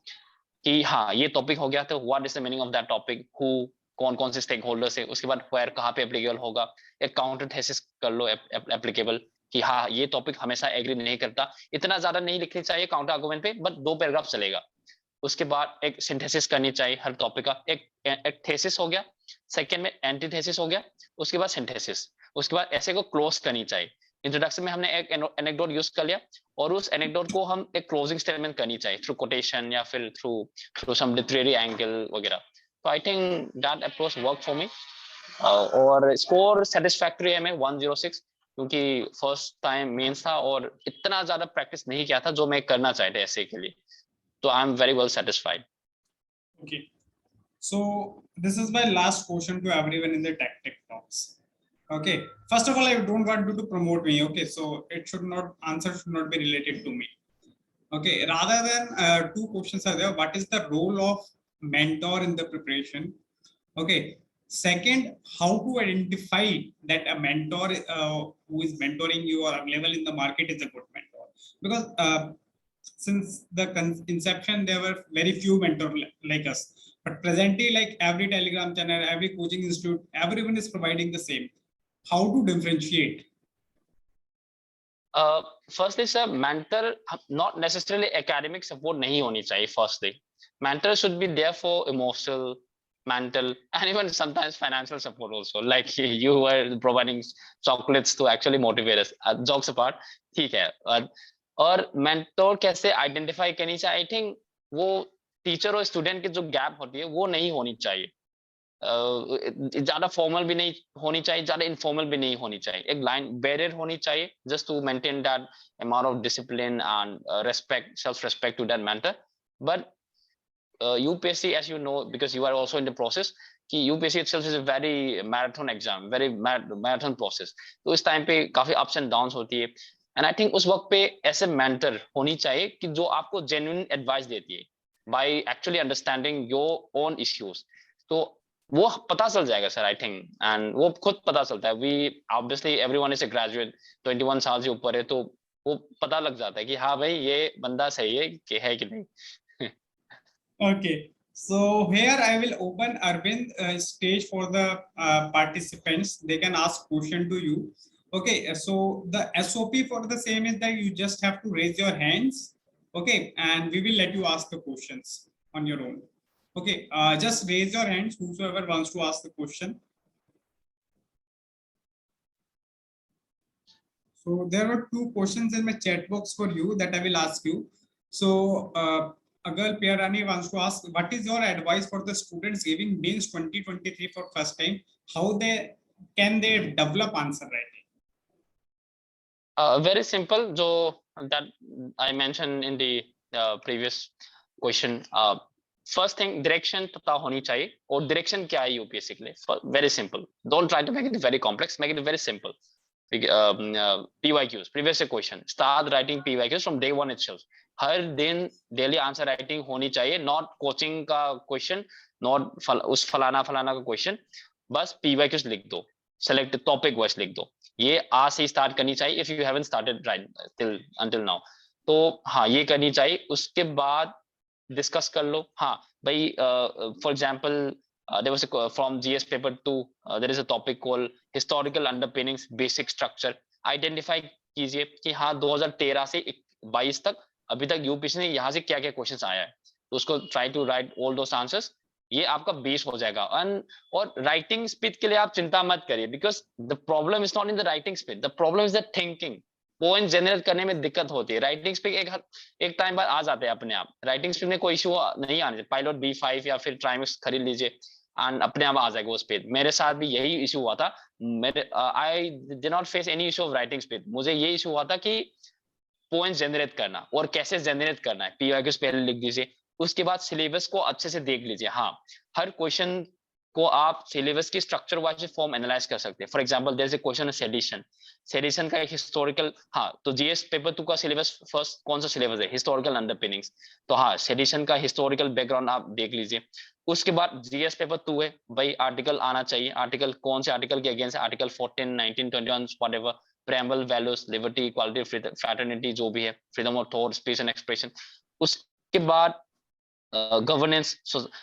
कि हाँ ये टॉपिक हो गया तो what is the meaning of that topic, who कौन से स्टेक होल्डर्स है. उसके बाद वेयर कहाँ पे एप्लीकेबल होगा, एक काउंटर थेसिस कर लो एप्लीकेबल कि हाँ ये टॉपिक हमेशा एग्री नहीं करता. इतना ज्यादा नहीं लिखनी चाहिए काउंटर आर्गुमेंट पे, बट 2 पैराग्राफ चलेगा. उसके बाद एक सिंथेसिस करनी चाहिए हर टॉपिक का. एक थेसिस हो गया, सेकंड में एंटीथेसिस हो गया, उसके बाद सिंथेसिस. उसके बाद ऐसे को क्लोज करनी चाहिए. इंट्रोडक्शन में हमने एक एनेक्डोट यूज कर लिया और उस एनेक्डोट को हम एक क्लोजिंग स्टेटमेंट करनी चाहिए थ्रू कोटेशन या फिर थ्रू सम लिटरेरी एंगल वगैरह. तो I think that approach work for me. और स्कोर सेटिस्फैक्टरी है, मैं 106, क्योंकि फर्स्ट टाइम मेंस था और इतना ज्यादा प्रैक्टिस नहीं किया था जो मैं करना चाहते ऐसे के लिए. तो I am very well satisfied. Okay, so this is my last question to everyone in the tactic talks. Okay, first of all, I don't want you to promote me. Okay, so answer should not be related to me. Okay, rather than 2 questions are there. What is the role of mentor in the preparation? Okay. Second, how to identify that a mentor who is mentoring you or available in the market is a good mentor. Because since the inception, there were very few mentors like us. But presently, like every Telegram channel, every coaching institute, everyone is providing the same. How to differentiate? Firstly, sir, mentor not necessarily academic support नहीं होनी चाहिए. Firstly, mentor should be there for emotional, mental, and even sometimes financial support also. Like you were providing chocolates to actually motivate us. Jokes apart, ठीक है. और mentor कैसे identify करनी चाहिए? I think वो टीचर और स्टूडेंट की जो गैप होती है वो नहीं होनी चाहिए. ज्यादा फॉर्मल भी नहीं होनी चाहिए, ज्यादा इनफॉर्मल भी नहीं होनी चाहिए. एक लाइन बैरियर होनी चाहिए just to maintain that amount of discipline and respect, self respect to that mentor. But UPSC, as you know, because you are also in the process, कि UPSC itself is a very marathon exam, very marathon process. तो इस time पे काफी ups and downs होती है. And I think उस वक्त पे ऐसे मेंटर होनी चाहिए कि जो आपको जेन्युइन एडवाइस देती है by actually understanding your own issues. तो वो पता चल जाएगा सर, आई थिंक. एंड वो खुद पता चलता है. We obviously everyone is a graduate, 21 साल से ऊपर है, तो वो पता लग जाता है कि हाँ भाई ये बंदा सही है कि नहीं. Okay, so here I will open Arvind stage for the participants. They can ask question to you. Okay, so the SOP for the same is that you just have to raise your hands. Okay, and we will let you ask the questions on your own. Okay, just raise your hands, whosoever wants to ask the question. So there were two questions in my chat box for you that I will ask you. So Agal Pierani wants to ask, what is your advice for the students giving mains 2023 for first time? How they can they develop answer writing? Very simple. So that I mentioned in the previous question. First thing, direction पता होनी चाहिए. और direction क्या है UPSC के लिए? Very simple. Don't try to make it very complex. Make it very simple. PYQs, previous question. Start writing PYQs from day one itself. हर दिन daily answer writing होनी चाहिए. नॉट कोचिंग का क्वेश्चन, नॉट उस फलाना फलाना का क्वेश्चन. बस PYQs लिख दो, सेलेक्ट टॉपिक वाइज लिख दो. ये आज से स्टार्ट करनी चाहिए if you haven't started right till until now. तो हाँ, ये करनी चाहिए. उसके बाद डिस्कस कर लो. हाँ भाई, for example there was a from GS paper 2 there is a topic called historical underpinnings basic structure. Identify कीजिए कि हाँ 2013 से 22 तक अभी तक यूपीएससी ने यहाँ से क्या क्या क्वेश्चंस आया है. तो उसको try to write all those answers. ये आपका बेस हो जाएगा. और राइटिंग स्पीड के लिए आप चिंता मत करिए, because the problem is not in the writing speed, the problem is the thinking. Point generate करने में दिक्कत होती है. राइटिंग स्पीड एक टाइम बाद आ जाते हैं अपने आप. राइटिंग स्पीड में कोई इशू नहीं आने. पायलट B5 या फिर ट्राइमेक्स खरीद लीजिए एंड अपने आप आ जाएगा वो स्पीड. मेरे साथ भी यही इशू हुआ था. मेरे I did not face any issue of writing speed. मुझे ये इशू हुआ था कि पॉइंट जनरेट करना और कैसे जनरेट करना है. PYQs पहले लिख दीजिए. उसके बाद सिलेबस को अच्छे से देख लीजिए. हाँ, हर क्वेश्चन को आप सिलेबस की स्ट्रक्चर वाइज फॉर्म एनालाइज कर सकते हैं. For example there is a question sedition. Sedition का एक हिस्टोरिकल, हाँ तो जीएस पेपर 2 का सिलेबस फर्स्ट कौन सा सिलेबस है? Historical underpinnings. तो हाँ, सेडिशन का हिस्टोरिकल बैकग्राउंड आप देख लीजिए. उसके बाद जीएस पेपर 2 है भाई, आर्टिकल आना चाहिए. आर्टिकल कौन से आर्टिकल के against? Article 14, 19, 21 whatever. preamble values, liberty, equality, fraternity, जो भी है, freedom of thought, speech and expression. उसके बाद गवर्नेंस.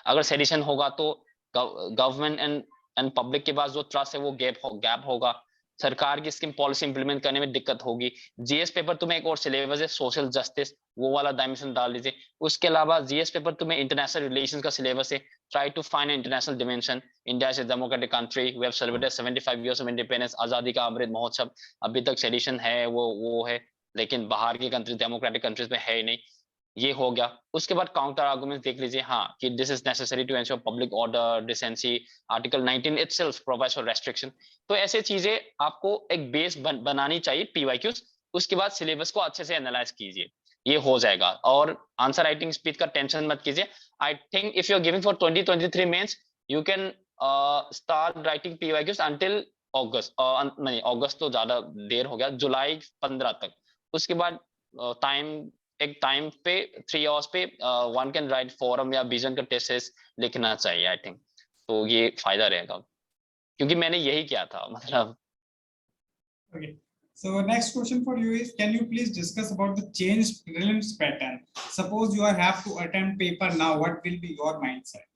अगर सेडिशन होगा तो गवर्नमेंट एंड पब्लिक के पास जो ट्रस्ट है वो गैप होगा. सरकार की स्कीम पॉलिसी इंप्लीमेंट करने में दिक्कत होगी. जीएस पेपर तुम्हें एक और सिलेबस है सोशल जस्टिस, वो वाला डायमेंशन डाल लीजिए. उसके अलावा जीएस पेपर तुम्हें इंटरनेशनल रिलेशंस का सिलेबस है. Try to find international dimension. India is a democratic country, we have celebrated 75 years of independence. आजादी का अमृत महोत्सव. अभी तक सेडिशन है वो है, लेकिन बाहर की कंट्री डेमोक्रेटिक कंट्रीज में है ही नहीं. ये हो गया. उसके बाद काउंटर आर्गुमेंट्स देख लीजिए. हाँ कि this is necessary to ensure public order, decency. Article 19 itself provides for restriction. तो ऐसे चीजें आपको एक बेस बनानी चाहिए PYQs. उसके बाद सिलेबस को अच्छे से एनालाइज कीजिए, ये हो जाएगा. और आंसर राइटिंग स्पीड का टेंशन मत कीजिए. I think if you are giving for 2023 mains, you can start writing PYQs until August. नहीं, अगस्त तो ज्यादा देर हो गया, जुलाई 15 तक. उसके बाद एक टाइम पे 3 आवर्स पे वन कैन राइट फोरम या विजन का टेस्ट लिखना चाहिए. आई थिंक तो ये फायदा रहेगा, क्योंकि मैंने यही किया था मतलब। Okay. So next question for you is, can you please discuss about the changed prelims pattern? Suppose you are have to attempt paper now, what will be your mindset?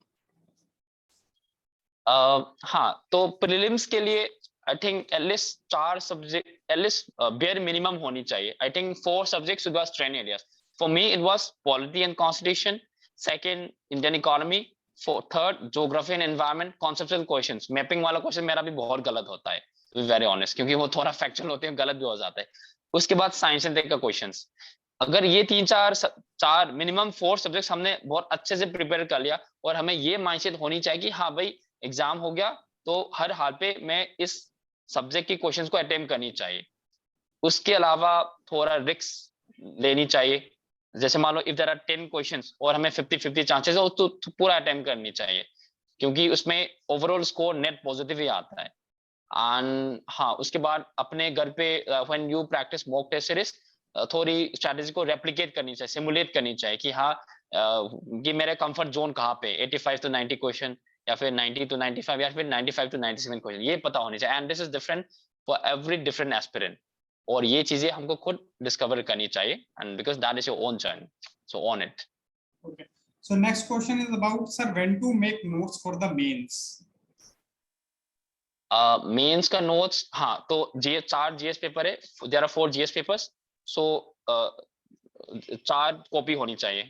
हाँ, तो प्रीलिम्स के लिए I think at least 4 subject at least bare minimum होनी चाहिए. I think 4 subjects was strain areas. For me it was polity and constitution, second Indian economy, third geography and environment, conceptual questions. Mapping वाला question मेरा भी बहुत गलत होता है, to be very honest, क्योंकि वो थोड़ा फैक्चुअल होते हैं, गलत भी हो जाता है. उसके बाद साइंस एंड टेक का क्वेश्चंस. अगर ये 3 4 मिनिमम 4 सब्जेक्ट्स हमने बहुत अच्छे से प्रिपेयर कर लिया, और हमें ये माइंडसेट होनी चाहिए कि हाँ भाई एग्जाम हो गया तो हर हाल पे मैं इस सब्जेक्ट की क्वेश्चंस को अटेम्प्ट करनी चाहिए. उसके अलावा थोड़ा रिस्क लेनी चाहिए. जैसे मान लो इफ देयर आर 10 क्वेश्चंस और हमें 50-50 चांसेस है, तो पूरा अटेम्प्ट करनी चाहिए, क्योंकि उसमें ओवरऑल स्कोर नेट पॉजिटिव ही आता है. एंड हाँ, उसके बाद अपने घर पे when you practise mock test series, थोड़ी स्ट्रेटजी को रेप्लिकेट करनी चाहिए, सिमुलेट करनी चाहिए कि हाँ कि मेरे कंफर्ट जोन कहाँ पे, 85 to 90 क्वेश्चन, या फिर 90 to 95, या फिर 95 to 97 क्वेश्चन, ये पता होनी चाहिए. And this is different for every different aspirant, और ये चीजें हमको खुद डिस्कवर करनी चाहिए, and because that is your own journey, so on it. Okay. So next question is about, sir, when to make notes for the mains? Mains का notes, हाँ, तो 4 जीएस पेपर है, there are 4 GS papers, so 4 copy होनी चाहिए.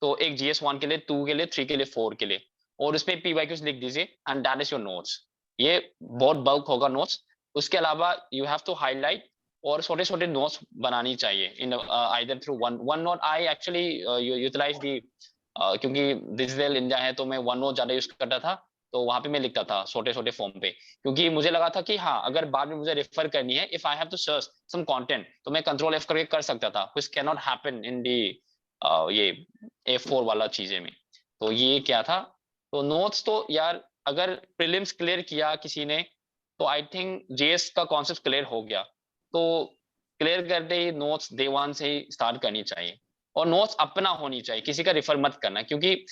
तो एक GS 1 के लिए, 2 के लिए, 3 के लिए, 4 के लिए, और उसमें पीवाईक्यूज लिख दीजिए, and that is your notes. ये बहुत बल्क होगा नोट्स. उसके अलावा यू हैव टू हाईलाइट और छोटे छोटे नोट्स बनानी चाहिए in either through one note. I actually utilize the, क्योंकि डिजिटल इंडिया है तो मैं वन नोट ज्यादा यूज करता था, तो वहां पे मैं लिखता था छोटे छोटे फॉर्म पे, क्योंकि मुझे लगा था कि हाँ अगर बाद में मुझे रेफर करनी है, if I have to search some content, तो मैं कंट्रोल एफ करके कर सकता था, which can not happen in the ये A4 वाला चीजें में. तो ये क्या था, तो नोट्स तो यार अगर प्रीलिम्स क्लियर किया किसी ने, तो आई थिंक जेएस का कॉन्सेप्ट क्लियर हो गया, तो क्लियर करते ही नोट्स डे 1 से ही स्टार्ट करनी चाहिए. और नोट्स अपना होनी चाहिए, किसी का रिफर मत करना, क्योंकि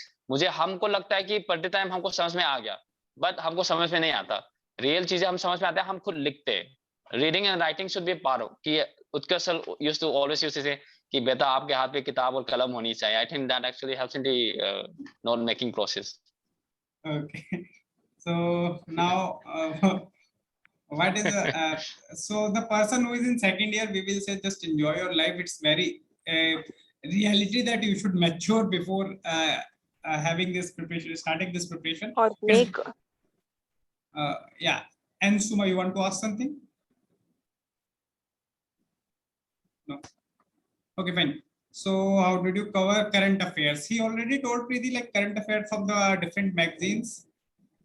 हमको लगता है कि पढ़ते टाइम हमको समझ में आ गया, बट हमको समझ में नहीं आता. रियल चीजें हम समझ में आते हैं, हम खुद लिखते हैं. Reading and writing should be part of, कि Utkarsh used to always used to say कि बेटा आपके हाथ में किताब और कलम होनी चाहिए. I think that actually helps in the note making process. Okay. So now, what is so the person who is in second year, we will say just enjoy your life. It's very reality that you should mature before having this preparation, starting this preparation. Or make Yeah. And Suma, you want to ask something? No. Okay, fine. So how did you cover current affairs? He already told Preeti like current affairs from the different magazines.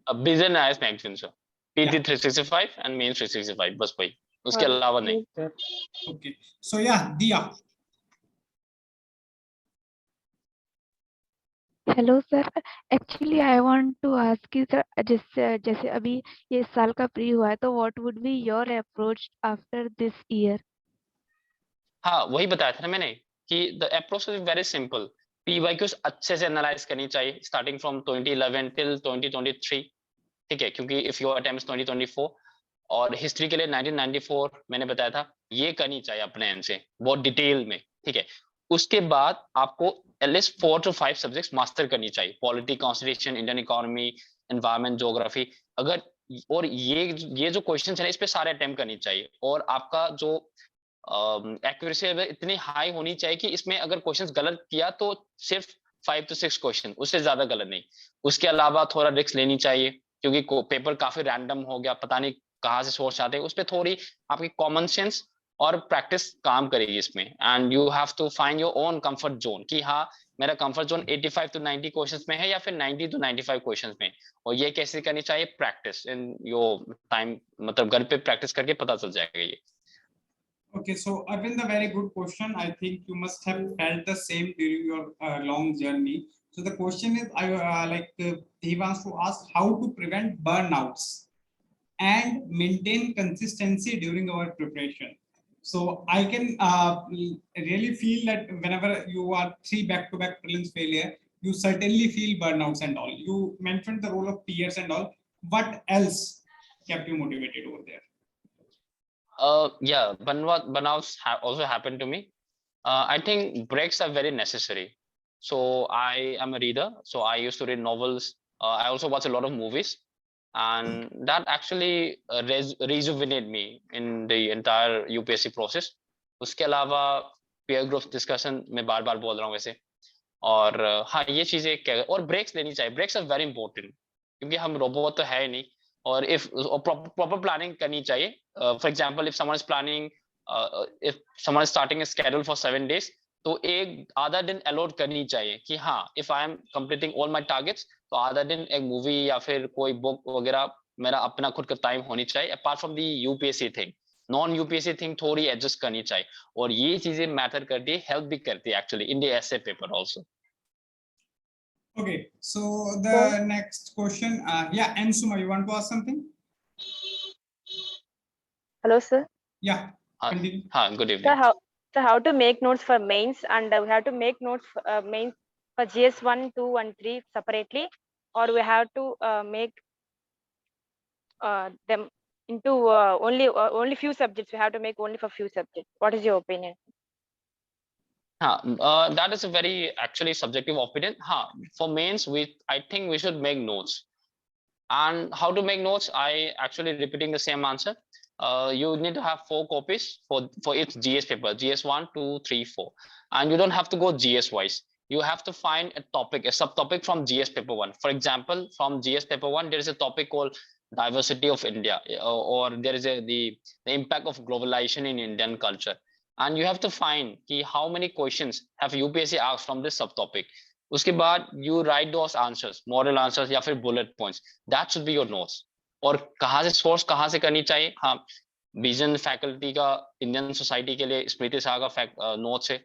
बिजन आयस magazine sir, PT 365 and main 365, बस वही, उसके अलावा नहीं. Okay. So yeah, Dia. Hello sir, actually I want to ask you sir, जैसे अभी ये साल का प्री हुआ है, तो what would be your approach after this year? हाँ, वही बताया था ना मैंने कि the approach is very simple. PYQs अच्छे से एनालाइज करनी चाहिए स्टार्टिंग फ्रॉम 2011 टिल 2023, ठीक है, क्योंकि इफ योर अटेम्प्ट 2024, और हिस्ट्री के लिए 1994 मैंने बताया था, ये करनी चाहिए अपने एंड से बहुत डिटेल में, ठीक है. उसके बाद आपको एटलीस्ट 4 to 5 सब्जेक्ट्स मास्टर करनी चाहिए, polity, constitution, Indian economy, environment, geography. अगर और ये जो क्वेश्चन है इस पे सारे अटेम्प्ट करनी चाहिए, और आपका जो एक्यूरेसी इतनी हाई होनी चाहिए कि इसमें अगर क्वेश्चंस गलत किया तो सिर्फ 5 to 6 क्वेश्चन, उससे ज्यादा गलत नहीं. उसके अलावा थोड़ा रिस्क लेनी चाहिए, क्योंकि पेपर काफी रैंडम हो गया, पता नहीं कहाँ से सोर्स आते हैं. उस पर थोड़ी आपकी कॉमन सेंस और प्रैक्टिस काम करेगी इसमें. And you have to find your own comfort zone, कि हाँ मेरा कंफर्ट जोन 85 to 90 क्वेश्चंस में है, या फिर 90 to 95 क्वेश्चंस में. और ये कैसे करनी चाहिए, प्रैक्टिस इन योर टाइम, मतलब घर पे प्रैक्टिस करके पता चल जाएगा ये. Okay, so Arvind, a very good question. I think you must have felt the same during your long journey. So the question is, he wants to ask how to prevent burnouts and maintain consistency during our preparation. So I can really feel that whenever you are 3 back-to-back prelims failure, you certainly feel burnouts and all. You mentioned the role of peers and all. What else kept you motivated over there? Yeah, burnouts also happened to me. I think breaks are very necessary. So I am a reader, so I used to read novels. I also watch a lot of movies, and that actually rejuvenate me in the entire UPSC process. उसके अलावा peer group discussion मैं बार बार बोल रहा हूँ वैसे, और हाँ ये चीजें और ब्रेक्स लेनी चाहिए. ब्रेक्स आर वेरी इंपॉर्टेंट, क्योंकि हम रोबोट तो है नहीं. और इफ प्रॉपर प्लानिंग करनी चाहिए. For example if someone is planning, if someone is starting a schedule for 7 days, तो एक आधा दिन अलॉट करनी चाहिए कि हाँ if I am completing all my targets, तो आधा दिन एक मूवी या फिर कोई बुक वगैरह मेरा अपना खुद का टाइम होनी चाहिए, apart from the UPSC thing. Non UPSC thing थोड़ी एडजस्ट करनी चाहिए, और ये चीजें मैटर करती है, हेल्प भी करती है actually in the essay paper also. Okay, so the next question, yeah, Ansuma, you want to ask something? Hello, sir. Yeah, continue. Good evening. So how to make notes for mains, and we have to make notes mains for GS1, 2, and 3 separately, or we have to make them into only few subjects. We have to make only for few subjects. What is your opinion? That is a very actually subjective opinion. For mains, I think we should make notes. And how to make notes? I actually repeating the same answer. You need to have 4 copies for each GS paper, GS1, 2, 3, 4. And you don't have to go GS wise. You have to find a topic, a subtopic from GS paper 1. For example, from GS paper 1, there is a topic called diversity of India, or there is the impact of globalization in Indian culture. And you have to find ki how many questions have UPSC asked from this subtopic. उसके बाद you write those answers, model answers या फिर bullet points. That should be your notes. और कहाँ से source कहाँ से करनी चाहिए? हाँ, विजन फैकल्टी का इंडियन सोसाइटी के लिए स्मृति शाह का नोट्स है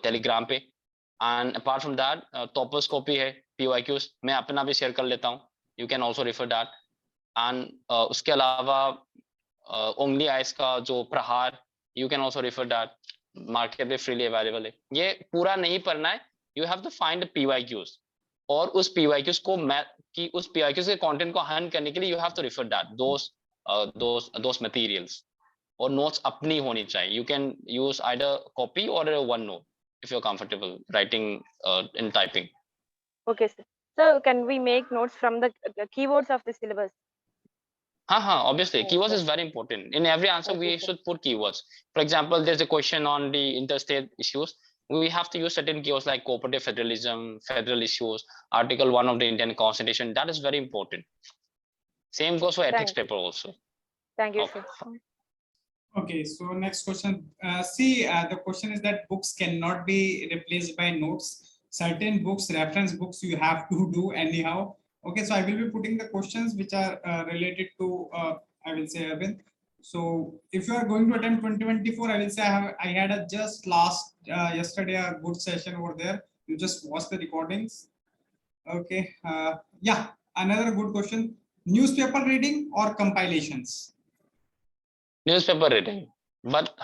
टेलीग्राम पे. And apart from that toppers copy है, PYQs मैं अपना भी शेयर कर लेता हूँ. You can also refer that. And उसके अलावा ओंगली आइस का जो प्रहार, you can also refer that. Market पे फ्रीली अवेलेबल है. ये पूरा नहीं पढ़ना है. You have to find the PYQs, और उस PYQs को कि उस PYQs के कंटेंट को हन करने के लिए you have to refer that those materials. और notes अपनी होनी चाहिए. You can use either copy or one note if you're comfortable writing in typing. Okay, sir. So can we make notes from the keywords of the syllabus? Obviously, keywords is very important. In every answer, we should put keywords. For example, there's a question on the interstate issues. We have to use certain keywords like cooperative federalism, federal issues, Article 1 of the Indian Constitution. That is very important. Same goes for ethics paper also. Thank you, Okay. sir. Okay, so next question. The question is that books cannot be replaced by notes. Certain books, reference books, you have to do anyhow. Okay, so I will be putting the questions which are related to, I will say, Arvind. So if you are going to attempt 2024, I will say I had just yesterday a good session over there. You just watch the recordings. Okay, yeah, another good question. Newspaper reading or compilations? Newspaper reading. But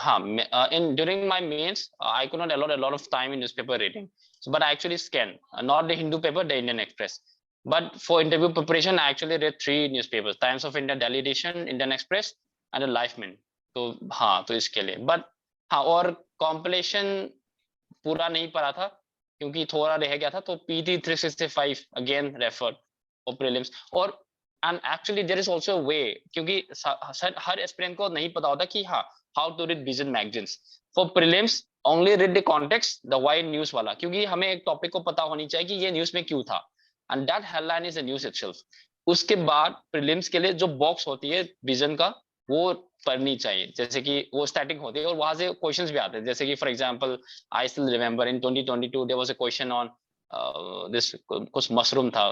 during my mains, I could not allot a lot of time in newspaper reading. So, but I actually scan, not the Hindu paper, the Indian Express. But for interview preparation, I actually read 3 newspapers: Times of India, Delhi Edition, Indian Express, and a Lifeman. तो इसके लिए. But और compilation पूरा नहीं पढ़ा था क्योंकि थोड़ा रह गया था. तो PT 365 again referred for prelims. और and actually there is also a way, क्योंकि हर aspirant को नहीं पता होता कि how to read vision magazines. For prelims, only read the context, the wide news वाला, क्योंकि हमें एक टॉपिक को पता होनी चाहिए कि ये न्यूज में क्यों था. And that headline is a news itself. उसके बाद प्रीलिम्स के लिए जो बॉक्स होती है विजन का, वो पढ़नी चाहिए. जैसे कि वो स्टैटिक होती है और वहां से क्वेश्चंस भी आते हैं. जैसे कि for example I still remember in 2022 there was a question on this कुछ मशरूम था,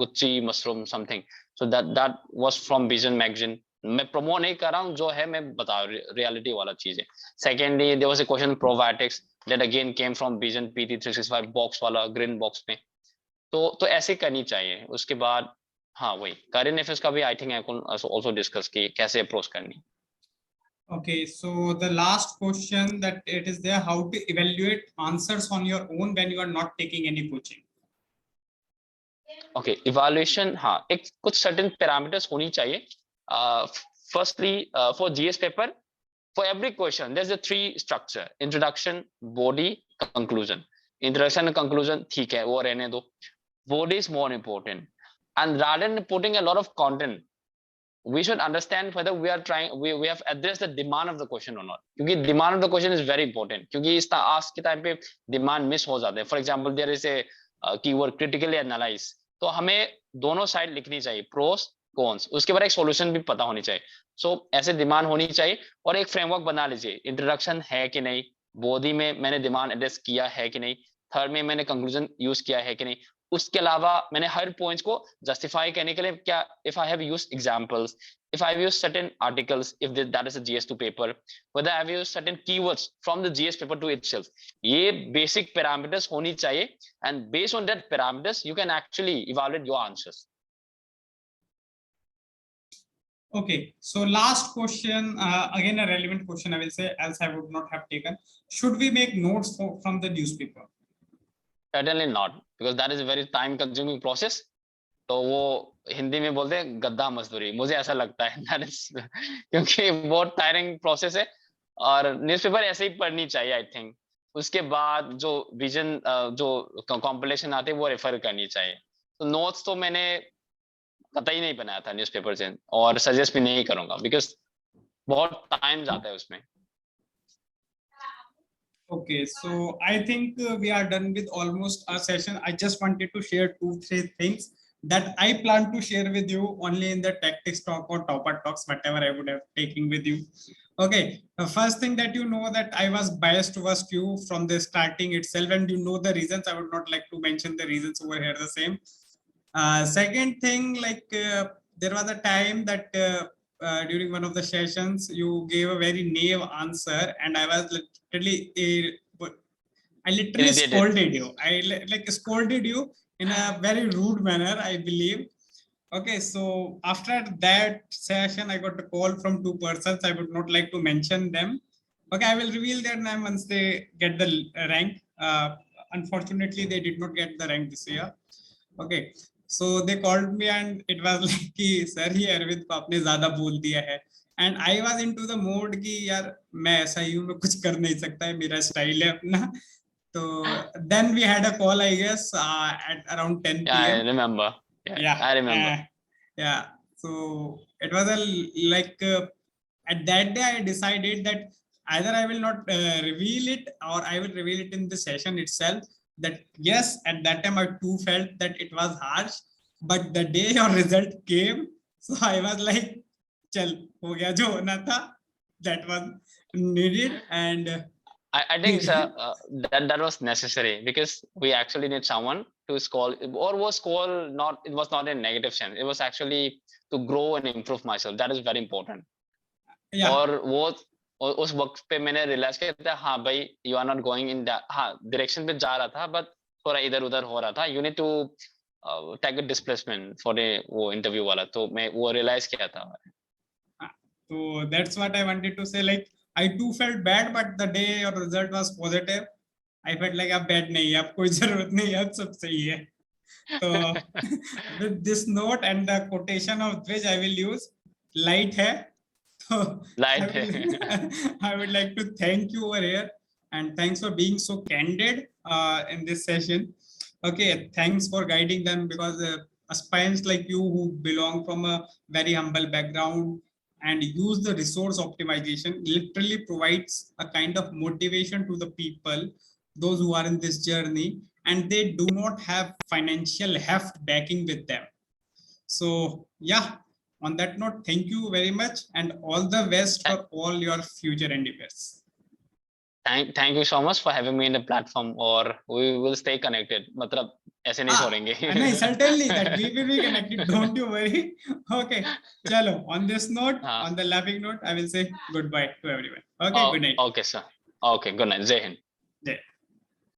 Gucchi mushroom something. So that was from Vision magazine. मैं प्रोमोट नहीं कर रहा हूँ, जो है मैं बता रियलिटी वाला चीज है. Secondly there was a question probiotics that again came from Vision PT 365 box वाला, ग्रीन बॉक्स में. तो ऐसे करनी चाहिए. उसके बाद वही करेंट अफेयर्स का भी I think I can also discuss कि कैसे अप्रोच करनी. Okay, so the last question that it is there, how to evaluate answers on your own when you are not taking any coaching. Okay evaluation, हाँ एक कुछ certain parameters होनी चाहिए. Firstly for GS paper, for every question there's a three structure: introduction, body, conclusion. Introduction and conclusion ठीक है, वो रहने दो. Body is more important, and rather than putting a lot of content, we should understand whether we are trying, we have addressed the demand of the question or not. क्योंकि demand of the question is very important, क्योंकि इस आज के time पे demand miss हो जाते हैं. For example, there is a keyword critically analyze, तो हमें दोनों साइड लिखनी चाहिए, pros कॉन्स, उसके बाद एक सॉल्यूशन भी पता होनी चाहिए. सो ऐसे डिमांड होनी चाहिए और एक फ्रेमवर्क बना लीजिए. इंट्रोडक्शन है कि नहीं, बॉडी में मैंने डिमांड एड्रेस किया है कि नहीं, थर्ड में मैंने कंक्लूजन यूज किया है कि नहीं, उसके अलावा मैंने हर पॉइंट्स को जस्टिफाई करने के लिए क्या, if I have used examples, if I have used certain articles, if that is a GS2 paper, whether I have used certain keywords from the GS paper to itself. ये basic parameters होनी चाहिए, and based on that parameters you can actually evaluate your answers. Okay, so last question, again a relevant question I will say, else I would not have taken. Should we make notes from the newspaper? Certainly not, because that is a very time consuming process. तो वो हिंदी में बोलते हैं गद्दा मजदूरी, मुझे ऐसा लगता है that is क्योंकि बहुत टायरिंग प्रोसेस है, और न्यूज़पेपर ऐसे ही पढ़नी चाहिए आई थिंक. उसके बाद जो विजन जो कॉम्पिलेशन आते हैं वो रेफर करनी चाहिए. तो नोट्स तो मैंने कतई नहीं बनाया था न्यूज़पेपर से, और सजेस्ट भी नहीं करूंगा, बिकॉज बहुत टाइम जाता है उसमें. Okay, so I think we are done with almost our session. I just wanted to share 2-3 things that I plan to share with you only in the tactics talk or topper talks, whatever I would have taken with you. Okay, the first thing that you know that I was biased towards you from the starting itself, and you know the reasons. I would not like to mention the reasons over here the same. Second thing, like there was a time that during one of the sessions you gave a very naive answer, and I was literally scolded you. I like scolded you in a very rude manner, I believe. Okay, so after that session I got a call from 2 persons. I would not like to mention them. Okay, I will reveal their name once they get the rank. Unfortunately they did not get the rank this year. Okay, so they called me and it was like कि sir ही अरविंद को आपने ज़्यादा बोल दिया है, and I was into the mode कि यार मैं ऐसा ही हूँ, मैं कुछ कर नहीं सकता है, मेरा स्टाइल है अपना. तो then we had a call, I guess, at around 10 p.m. Yeah, I remember. Yeah, I remember. Yeah, so it was a like at that day I decided that either I will not reveal it, or I will reveal it in the session itself. That yes, at that time I too felt that it was harsh, but the day your result came, so I was like, chal ho gaya jo hona tha, that was needed. And I think that was necessary, because we actually need someone to score, or was score not, it was not in negative sense, it was actually to grow and improve myself. That is very important. Yeah. और वो उस वक्त पे मैंने realise किया था, हाँ भाई you are not going in that, हाँ डायरेक्शन पे जा रहा था, बट थोड़ा इधर उधर हो रहा था. You need to take a displacement for वो इंटरव्यू वाला, तो मैं वो रियलाइज किया था. So that's what I wanted to say. Like I too felt bad, but the day your result was positive, I felt like अब bad नहीं है, अब कोई जरूरत नहीं है, अब सब सही है. So with this note and the quotation of which I will use, light है. So I would like to thank you over here, and thanks for being so candid in this session. Okay, thanks for guiding them, because aspirants like you who belong from a very humble background and use the resource optimization literally provides a kind of motivation to the people, those who are in this journey, and they do not have financial heft backing with them. So yeah, on that note, thank you very much, and all the best for all your future endeavors. Thank you so much for having me in the platform, or we will stay connected. मतलब ऐसे नहीं छोड़ेंगे. नहीं, certainly that we will be connected, don't you worry. Okay, चलो, on this note, on the laughing note, I will say goodbye to everyone. Okay, good night. Okay sir. Okay, good night. Jai Hind. Jai.